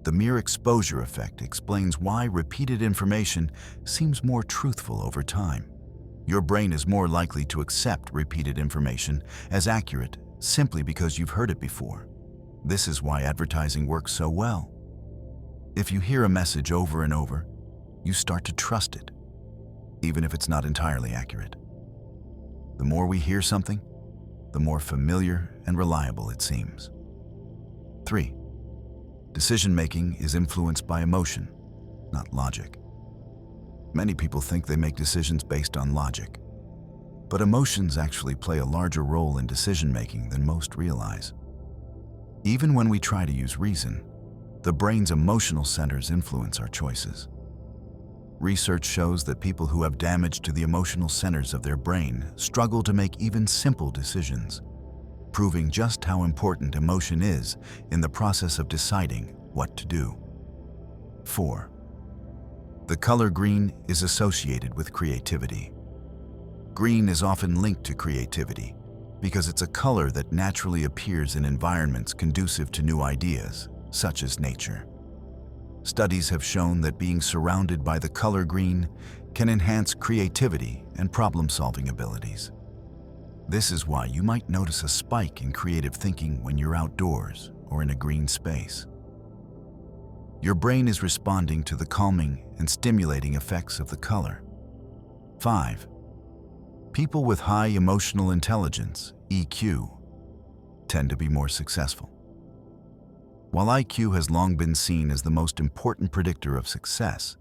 The mere exposure effect explains why repeated information seems more truthful over time. Your brain is more likely to accept repeated information as accurate simply because you've heard it before. This is why advertising works so well. If you hear a message over and over, you start to trust it, even if it's not entirely accurate. The more we hear something, the more familiar and reliable it seems. 3. Decision-making is influenced by emotion, not logic. Many people think they make decisions based on logic, but emotions actually play a larger role in decision-making than most realize. Even when we try to use reason, the brain's emotional centers influence our choices. Research shows that people who have damage to the emotional centers of their brain struggle to make even simple decisions, proving just how important emotion is in the process of deciding what to do. 4. The color green is associated with creativity. Green is often linked to creativity because it's a color that naturally appears in environments conducive to new ideas, such as nature. Studies have shown that being surrounded by the color green can enhance creativity and problem-solving abilities. This is why you might notice a spike in creative thinking when you're outdoors or in a green space. Your brain is responding to the calming and stimulating effects of the color. 5. People with high emotional intelligence, EQ, tend to be more successful. While IQ has long been seen as the most important predictor of success,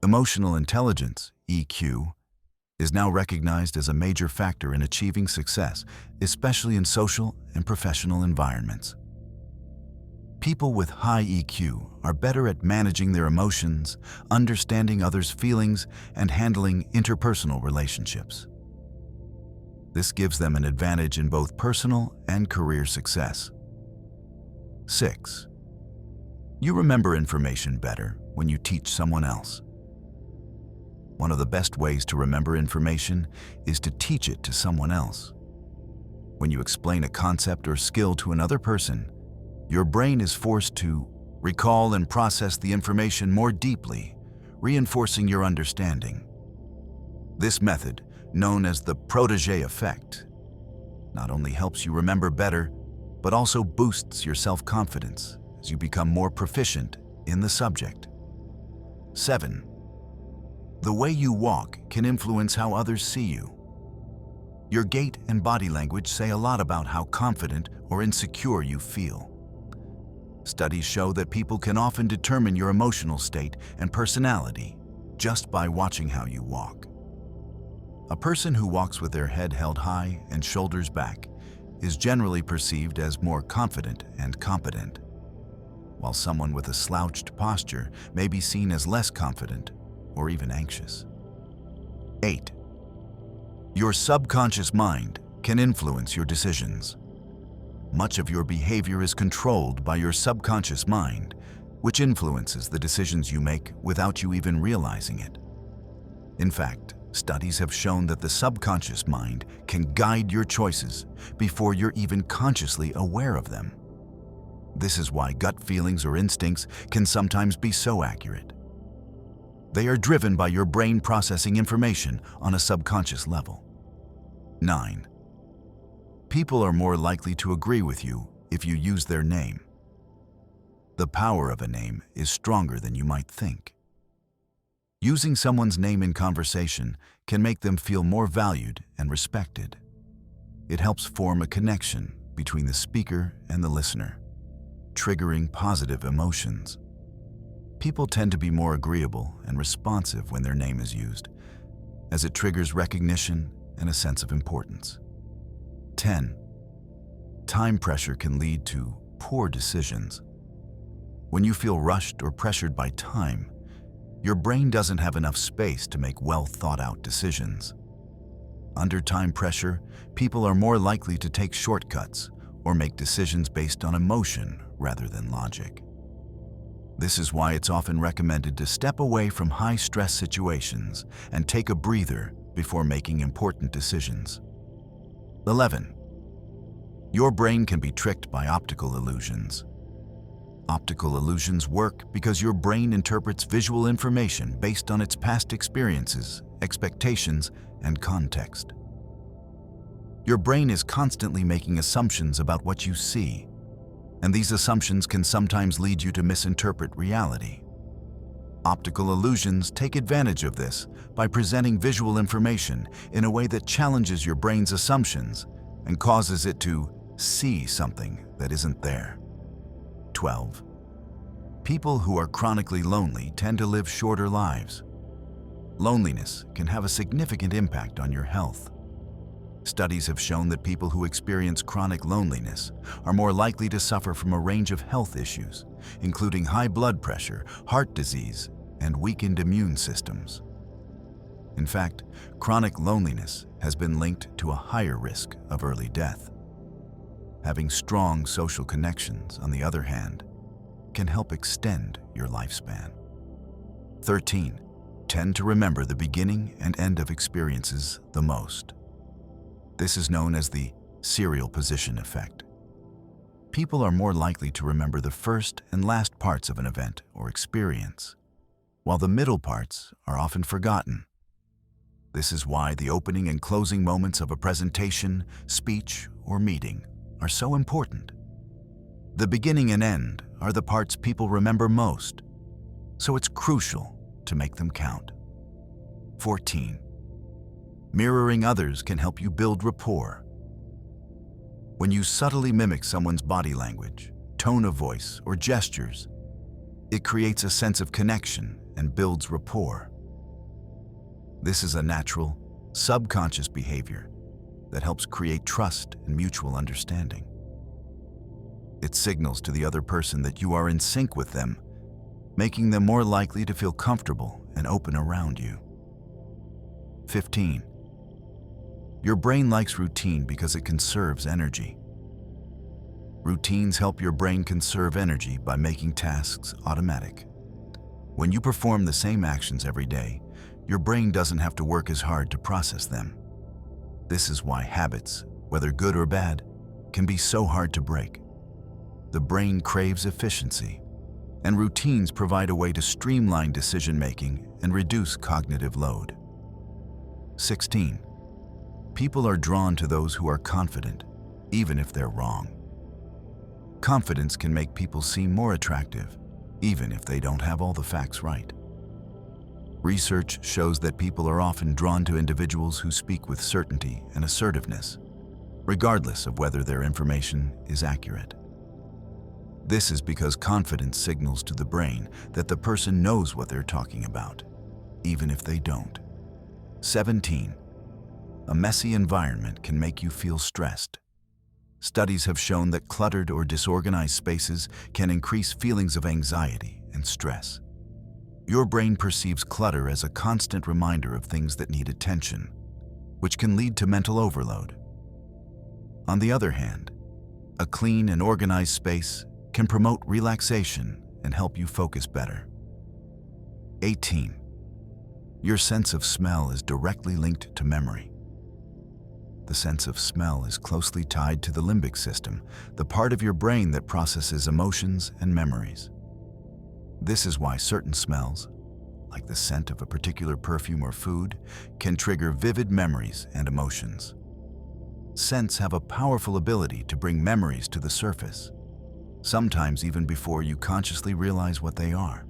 emotional intelligence, EQ, is now recognized as a major factor in achieving success, especially in social and professional environments. People with high EQ are better at managing their emotions, understanding others' feelings, and handling interpersonal relationships. This gives them an advantage in both personal and career success. 6. You remember information better when you teach someone else. One of the best ways to remember information is to teach it to someone else. When you explain a concept or skill to another person, your brain is forced to recall and process the information more deeply, reinforcing your understanding. This method, known as the protégé effect, not only helps you remember better, but also boosts your self-confidence as you become more proficient in the subject. 7. The way you walk can influence how others see you. Your gait and body language say a lot about how confident or insecure you feel. Studies show that people can often determine your emotional state and personality just by watching how you walk. A person who walks with their head held high and shoulders back is generally perceived as more confident and competent, while someone with a slouched posture may be seen as less confident or even anxious. 8. Your subconscious mind can influence your decisions. Much of your behavior is controlled by your subconscious mind, which influences the decisions you make without you even realizing it. In fact, studies have shown that the subconscious mind can guide your choices before you're even consciously aware of them. This is why gut feelings or instincts can sometimes be so accurate. They are driven by your brain processing information on a subconscious level. 9. People are more likely to agree with you if you use their name. The power of a name is stronger than you might think. Using someone's name in conversation can make them feel more valued and respected. It helps form a connection between the speaker and the listener, triggering positive emotions. People tend to be more agreeable and responsive when their name is used, as it triggers recognition and a sense of importance. 10. Time pressure can lead to poor decisions. When you feel rushed or pressured by time, your brain doesn't have enough space to make well-thought-out decisions. Under time pressure, people are more likely to take shortcuts or make decisions based on emotion rather than logic. This is why it's often recommended to step away from high-stress situations and take a breather before making important decisions. 11. Your brain can be tricked by optical illusions. Optical illusions work because your brain interprets visual information based on its past experiences, expectations, and context. Your brain is constantly making assumptions about what you see, and these assumptions can sometimes lead you to misinterpret reality. Optical illusions take advantage of this by presenting visual information in a way that challenges your brain's assumptions and causes it to see something that isn't there. 12. People who are chronically lonely tend to live shorter lives. Loneliness can have a significant impact on your health. Studies have shown that people who experience chronic loneliness are more likely to suffer from a range of health issues, including high blood pressure, heart disease, and weakened immune systems. In fact, chronic loneliness has been linked to a higher risk of early death. Having strong social connections, on the other hand, can help extend your lifespan. 13. Tend to remember the beginning and end of experiences the most. This is known as the serial position effect. People are more likely to remember the first and last parts of an event or experience, while the middle parts are often forgotten. This is why the opening and closing moments of a presentation, speech, or meeting are so important. The beginning and end are the parts people remember most, so it's crucial to make them count. 14. Mirroring others can help you build rapport. When you subtly mimic someone's body language, tone of voice, or gestures, it creates a sense of connection and builds rapport. This is a natural, subconscious behavior that helps create trust and mutual understanding. It signals to the other person that you are in sync with them, making them more likely to feel comfortable and open around you. 15. Your brain likes routine because it conserves energy. Routines help your brain conserve energy by making tasks automatic. When you perform the same actions every day, your brain doesn't have to work as hard to process them. This is why habits, whether good or bad, can be so hard to break. The brain craves efficiency, and routines provide a way to streamline decision-making and reduce cognitive load. 16. People are drawn to those who are confident, even if they're wrong. Confidence can make people seem more attractive, even if they don't have all the facts right. Research shows that people are often drawn to individuals who speak with certainty and assertiveness, regardless of whether their information is accurate. This is because confidence signals to the brain that the person knows what they're talking about, even if they don't. 17. A messy environment can make you feel stressed. Studies have shown that cluttered or disorganized spaces can increase feelings of anxiety and stress. Your brain perceives clutter as a constant reminder of things that need attention, which can lead to mental overload. On the other hand, a clean and organized space can promote relaxation and help you focus better. 18. Your sense of smell is directly linked to memory. The sense of smell is closely tied to the limbic system, the part of your brain that processes emotions and memories. This is why certain smells, like the scent of a particular perfume or food, can trigger vivid memories and emotions. Scents have a powerful ability to bring memories to the surface, sometimes even before you consciously realize what they are.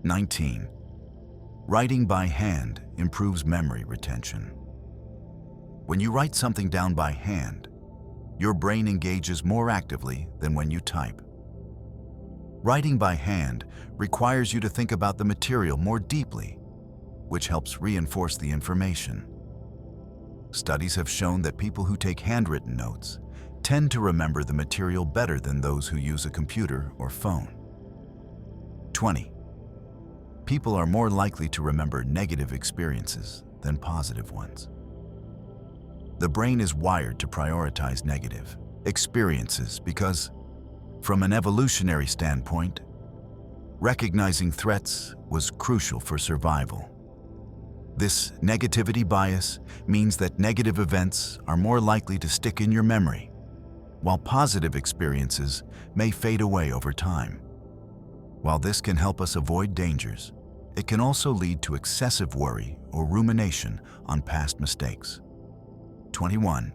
19. Writing by hand improves memory retention. When you write something down by hand, your brain engages more actively than when you type. Writing by hand requires you to think about the material more deeply, which helps reinforce the information. Studies have shown that people who take handwritten notes tend to remember the material better than those who use a computer or phone. 20. People are more likely to remember negative experiences than positive ones. The brain is wired to prioritize negative experiences because, from an evolutionary standpoint, recognizing threats was crucial for survival. This negativity bias means that negative events are more likely to stick in your memory, while positive experiences may fade away over time. While this can help us avoid dangers, it can also lead to excessive worry or rumination on past mistakes. 21.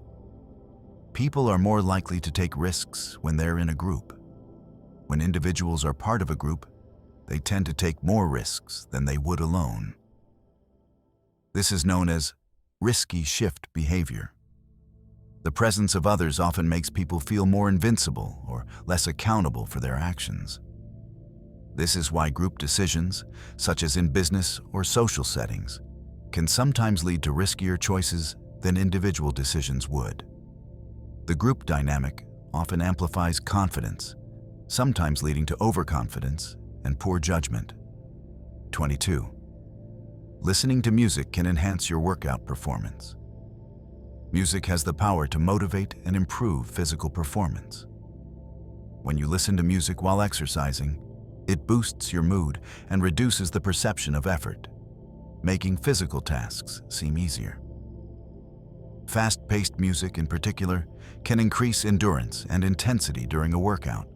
People are more likely to take risks when they're in a group. When individuals are part of a group, they tend to take more risks than they would alone. This is known as risky shift behavior. The presence of others often makes people feel more invincible or less accountable for their actions. This is why group decisions, such as in business or social settings, can sometimes lead to riskier choices than individual decisions would. The group dynamic often amplifies confidence, sometimes leading to overconfidence and poor judgment. 22. Listening to music can enhance your workout performance. Music has the power to motivate and improve physical performance. When you listen to music while exercising, it boosts your mood and reduces the perception of effort, making physical tasks seem easier. Fast-paced music, in particular, can increase endurance and intensity during a workout.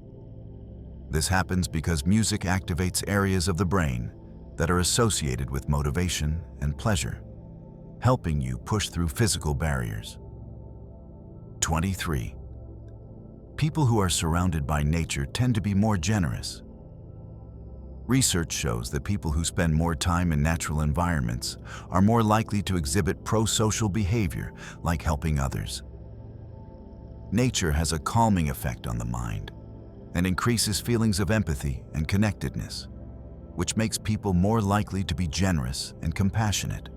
This happens because music activates areas of the brain that are associated with motivation and pleasure, helping you push through physical barriers. 23. People who are surrounded by nature tend to be more generous. Research shows that people who spend more time in natural environments are more likely to exhibit pro-social behavior, like helping others. Nature has a calming effect on the mind and increases feelings of empathy and connectedness, which makes people more likely to be generous and compassionate.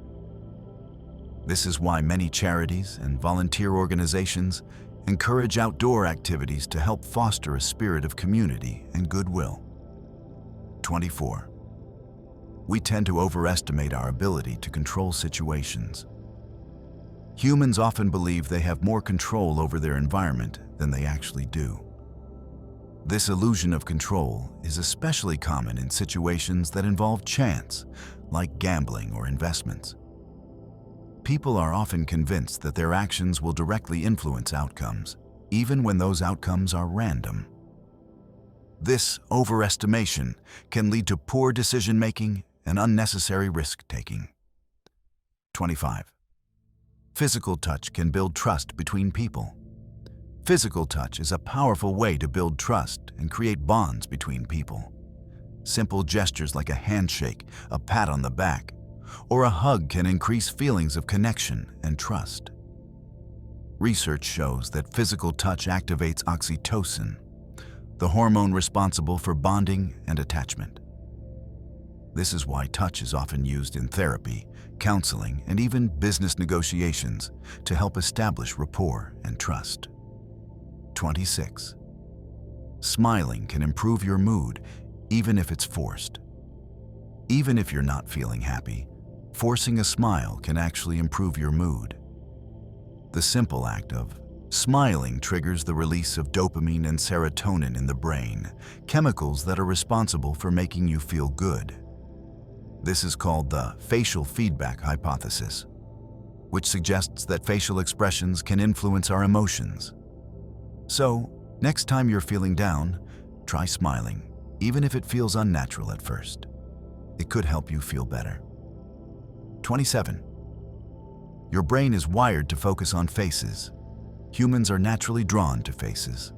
This is why many charities and volunteer organizations encourage outdoor activities to help foster a spirit of community and goodwill. 24. We tend to overestimate our ability to control situations. Humans often believe they have more control over their environment than they actually do. This illusion of control is especially common in situations that involve chance, like gambling or investments. People are often convinced that their actions will directly influence outcomes, even when those outcomes are random. This overestimation can lead to poor decision-making and unnecessary risk-taking. 25. Physical touch can build trust between people. Physical touch is a powerful way to build trust and create bonds between people. Simple gestures like a handshake, a pat on the back, or a hug can increase feelings of connection and trust. Research shows that physical touch activates oxytocin, the hormone responsible for bonding and attachment. This is why touch is often used in therapy, counseling, and even business negotiations to help establish rapport and trust. 26. Smiling can improve your mood even if it's forced. Even if you're not feeling happy, forcing a smile can actually improve your mood. The simple act of smiling triggers the release of dopamine and serotonin in the brain, chemicals that are responsible for making you feel good. This is called the facial feedback hypothesis, which suggests that facial expressions can influence our emotions. So, next time you're feeling down, try smiling, even if it feels unnatural at first. It could help you feel better. 27. Your brain is wired to focus on faces. Humans are naturally drawn to faces.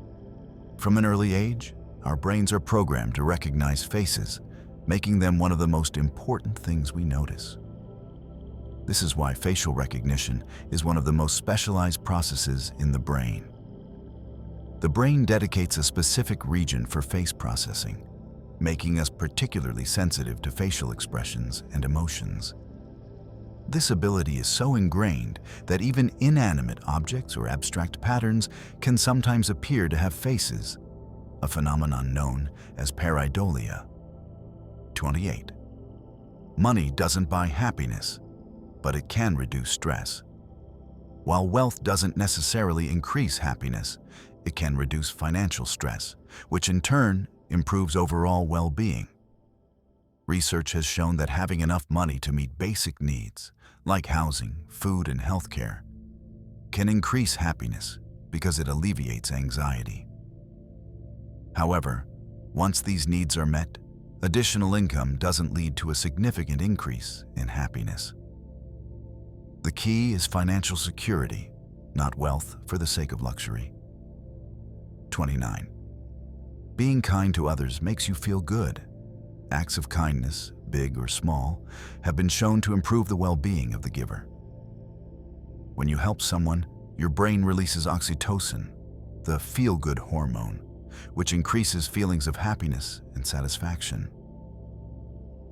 From an early age, our brains are programmed to recognize faces, making them one of the most important things we notice. This is why facial recognition is one of the most specialized processes in the brain. The brain dedicates a specific region for face processing, making us particularly sensitive to facial expressions and emotions. This ability is so ingrained that even inanimate objects or abstract patterns can sometimes appear to have faces, a phenomenon known as pareidolia. 28. Money doesn't buy happiness, but it can reduce stress. While wealth doesn't necessarily increase happiness, it can reduce financial stress, which in turn improves overall well-being. Research has shown that having enough money to meet basic needs, like housing, food, and healthcare, can increase happiness because it alleviates anxiety. However, once these needs are met, additional income doesn't lead to a significant increase in happiness. The key is financial security, not wealth for the sake of luxury. 29. Being kind to others makes you feel good. Acts of kindness, big or small, have been shown to improve the well-being of the giver. When you help someone, your brain releases oxytocin, the feel-good hormone, which increases feelings of happiness and satisfaction.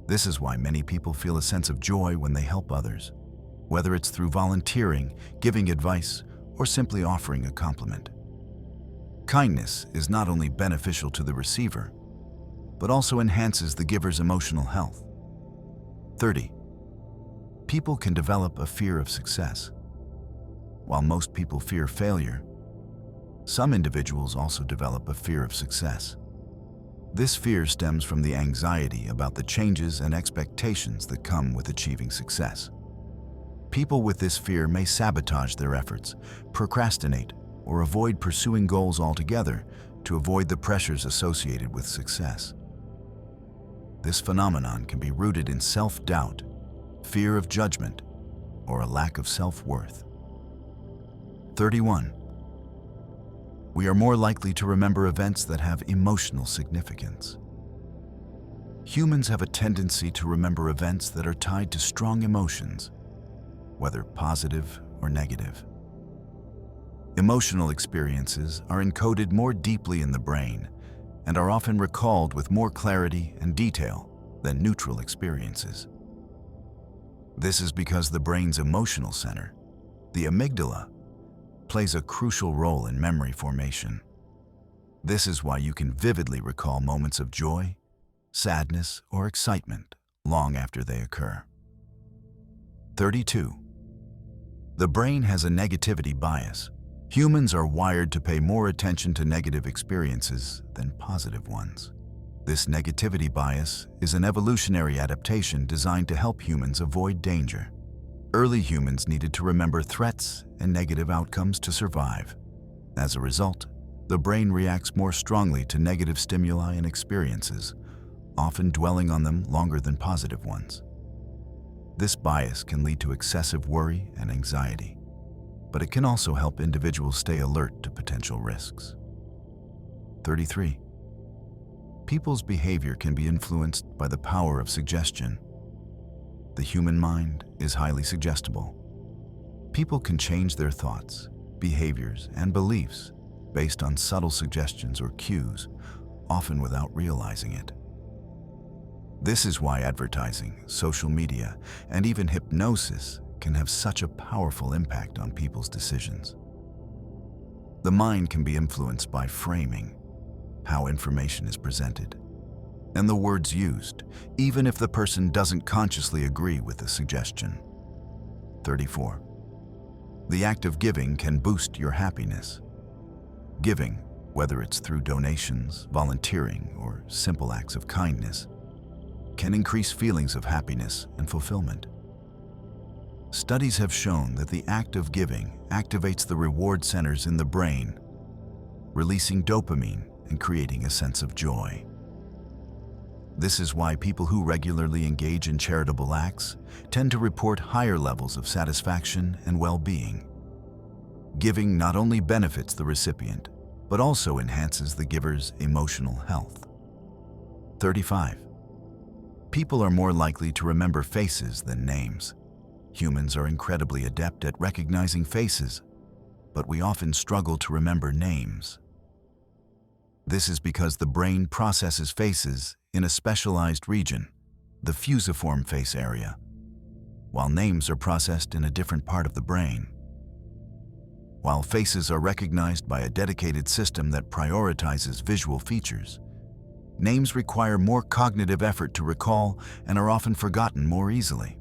This is why many people feel a sense of joy when they help others, whether it's through volunteering, giving advice, or simply offering a compliment. Kindness is not only beneficial to the receiver, but also enhances the giver's emotional health. 30. People can develop a fear of success. While most people fear failure, some individuals also develop a fear of success. This fear stems from the anxiety about the changes and expectations that come with achieving success. People with this fear may sabotage their efforts, procrastinate, or avoid pursuing goals altogether to avoid the pressures associated with success. This phenomenon can be rooted in self-doubt, fear of judgment, or a lack of self-worth. 31. We are more likely to remember events that have emotional significance. Humans have a tendency to remember events that are tied to strong emotions, whether positive or negative. Emotional experiences are encoded more deeply in the brain and are often recalled with more clarity and detail than neutral experiences. This is because the brain's emotional center, the amygdala, plays a crucial role in memory formation. This is why you can vividly recall moments of joy, sadness, or excitement long after they occur. 32. The brain has a negativity bias. Humans are wired to pay more attention to negative experiences than positive ones. This negativity bias is an evolutionary adaptation designed to help humans avoid danger. Early humans needed to remember threats and negative outcomes to survive. As a result, the brain reacts more strongly to negative stimuli and experiences, often dwelling on them longer than positive ones. This bias can lead to excessive worry and anxiety, but it can also help individuals stay alert to potential risks. 33. People's behavior can be influenced by the power of suggestion. The human mind is highly suggestible. People can change their thoughts, behaviors, and beliefs based on subtle suggestions or cues, often without realizing it. This is why advertising, social media, and even hypnosis can have such a powerful impact on people's decisions. The mind can be influenced by framing, how information is presented, and the words used, even if the person doesn't consciously agree with the suggestion. 34. The act of giving can boost your happiness. Giving, whether it's through donations, volunteering, or simple acts of kindness, can increase feelings of happiness and fulfillment. Studies have shown that the act of giving activates the reward centers in the brain, releasing dopamine and creating a sense of joy. This is why people who regularly engage in charitable acts tend to report higher levels of satisfaction and well-being. Giving not only benefits the recipient, but also enhances the giver's emotional health. 35. People are more likely to remember faces than names. Humans are incredibly adept at recognizing faces, but we often struggle to remember names. This is because the brain processes faces in a specialized region, the fusiform face area, while names are processed in a different part of the brain. While faces are recognized by a dedicated system that prioritizes visual features, names require more cognitive effort to recall and are often forgotten more easily.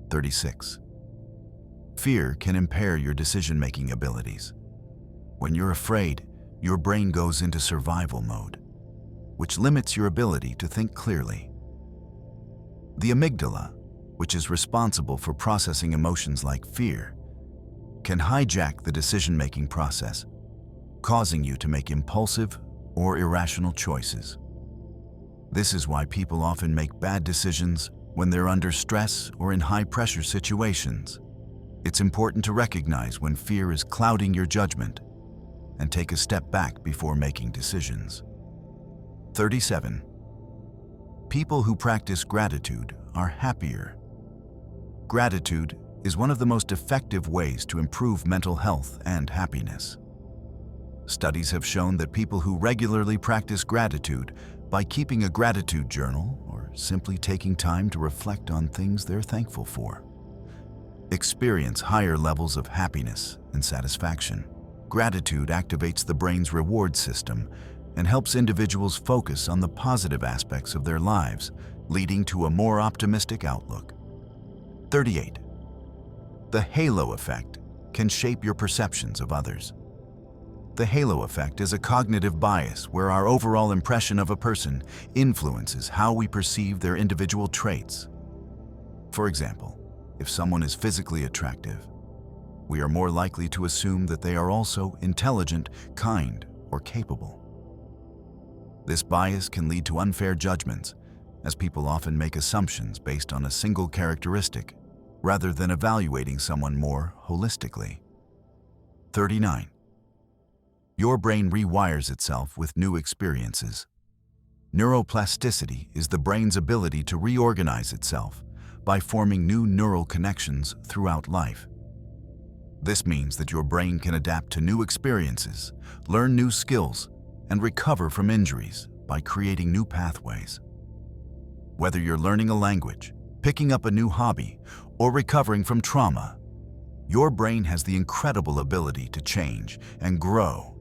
36. Fear can impair your decision-making abilities. When you're afraid, your brain goes into survival mode, which limits your ability to think clearly. The amygdala, which is responsible for processing emotions like fear, can hijack the decision-making process, causing you to make impulsive or irrational choices. This is why people often make bad decisions when they're under stress or in high-pressure situations. It's important to recognize when fear is clouding your judgment and take a step back before making decisions. 37. People who practice gratitude are happier. Gratitude is one of the most effective ways to improve mental health and happiness. Studies have shown that people who regularly practice gratitude by keeping a gratitude journal or simply taking time to reflect on things they're thankful for experience higher levels of happiness and satisfaction. Gratitude activates the brain's reward system and helps individuals focus on the positive aspects of their lives, leading to a more optimistic outlook. 38. The halo effect can shape your perceptions of others. The halo effect is a cognitive bias where our overall impression of a person influences how we perceive their individual traits. For example, if someone is physically attractive, we are more likely to assume that they are also intelligent, kind, or capable. This bias can lead to unfair judgments, as people often make assumptions based on a single characteristic, rather than evaluating someone more holistically. 39. Your brain rewires itself with new experiences. Neuroplasticity is the brain's ability to reorganize itself by forming new neural connections throughout life. This means that your brain can adapt to new experiences, learn new skills, and recover from injuries by creating new pathways. Whether you're learning a language, picking up a new hobby, or recovering from trauma, your brain has the incredible ability to change and grow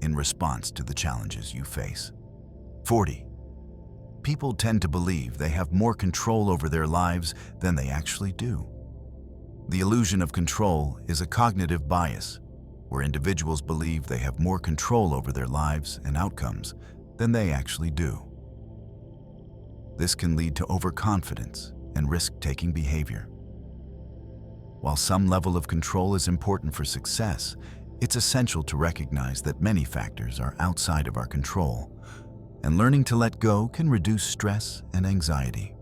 in response to the challenges you face. 40. People tend to believe they have more control over their lives than they actually do. The illusion of control is a cognitive bias where individuals believe they have more control over their lives and outcomes than they actually do. This can lead to overconfidence and risk-taking behavior. While some level of control is important for success, it's essential to recognize that many factors are outside of our control, and learning to let go can reduce stress and anxiety.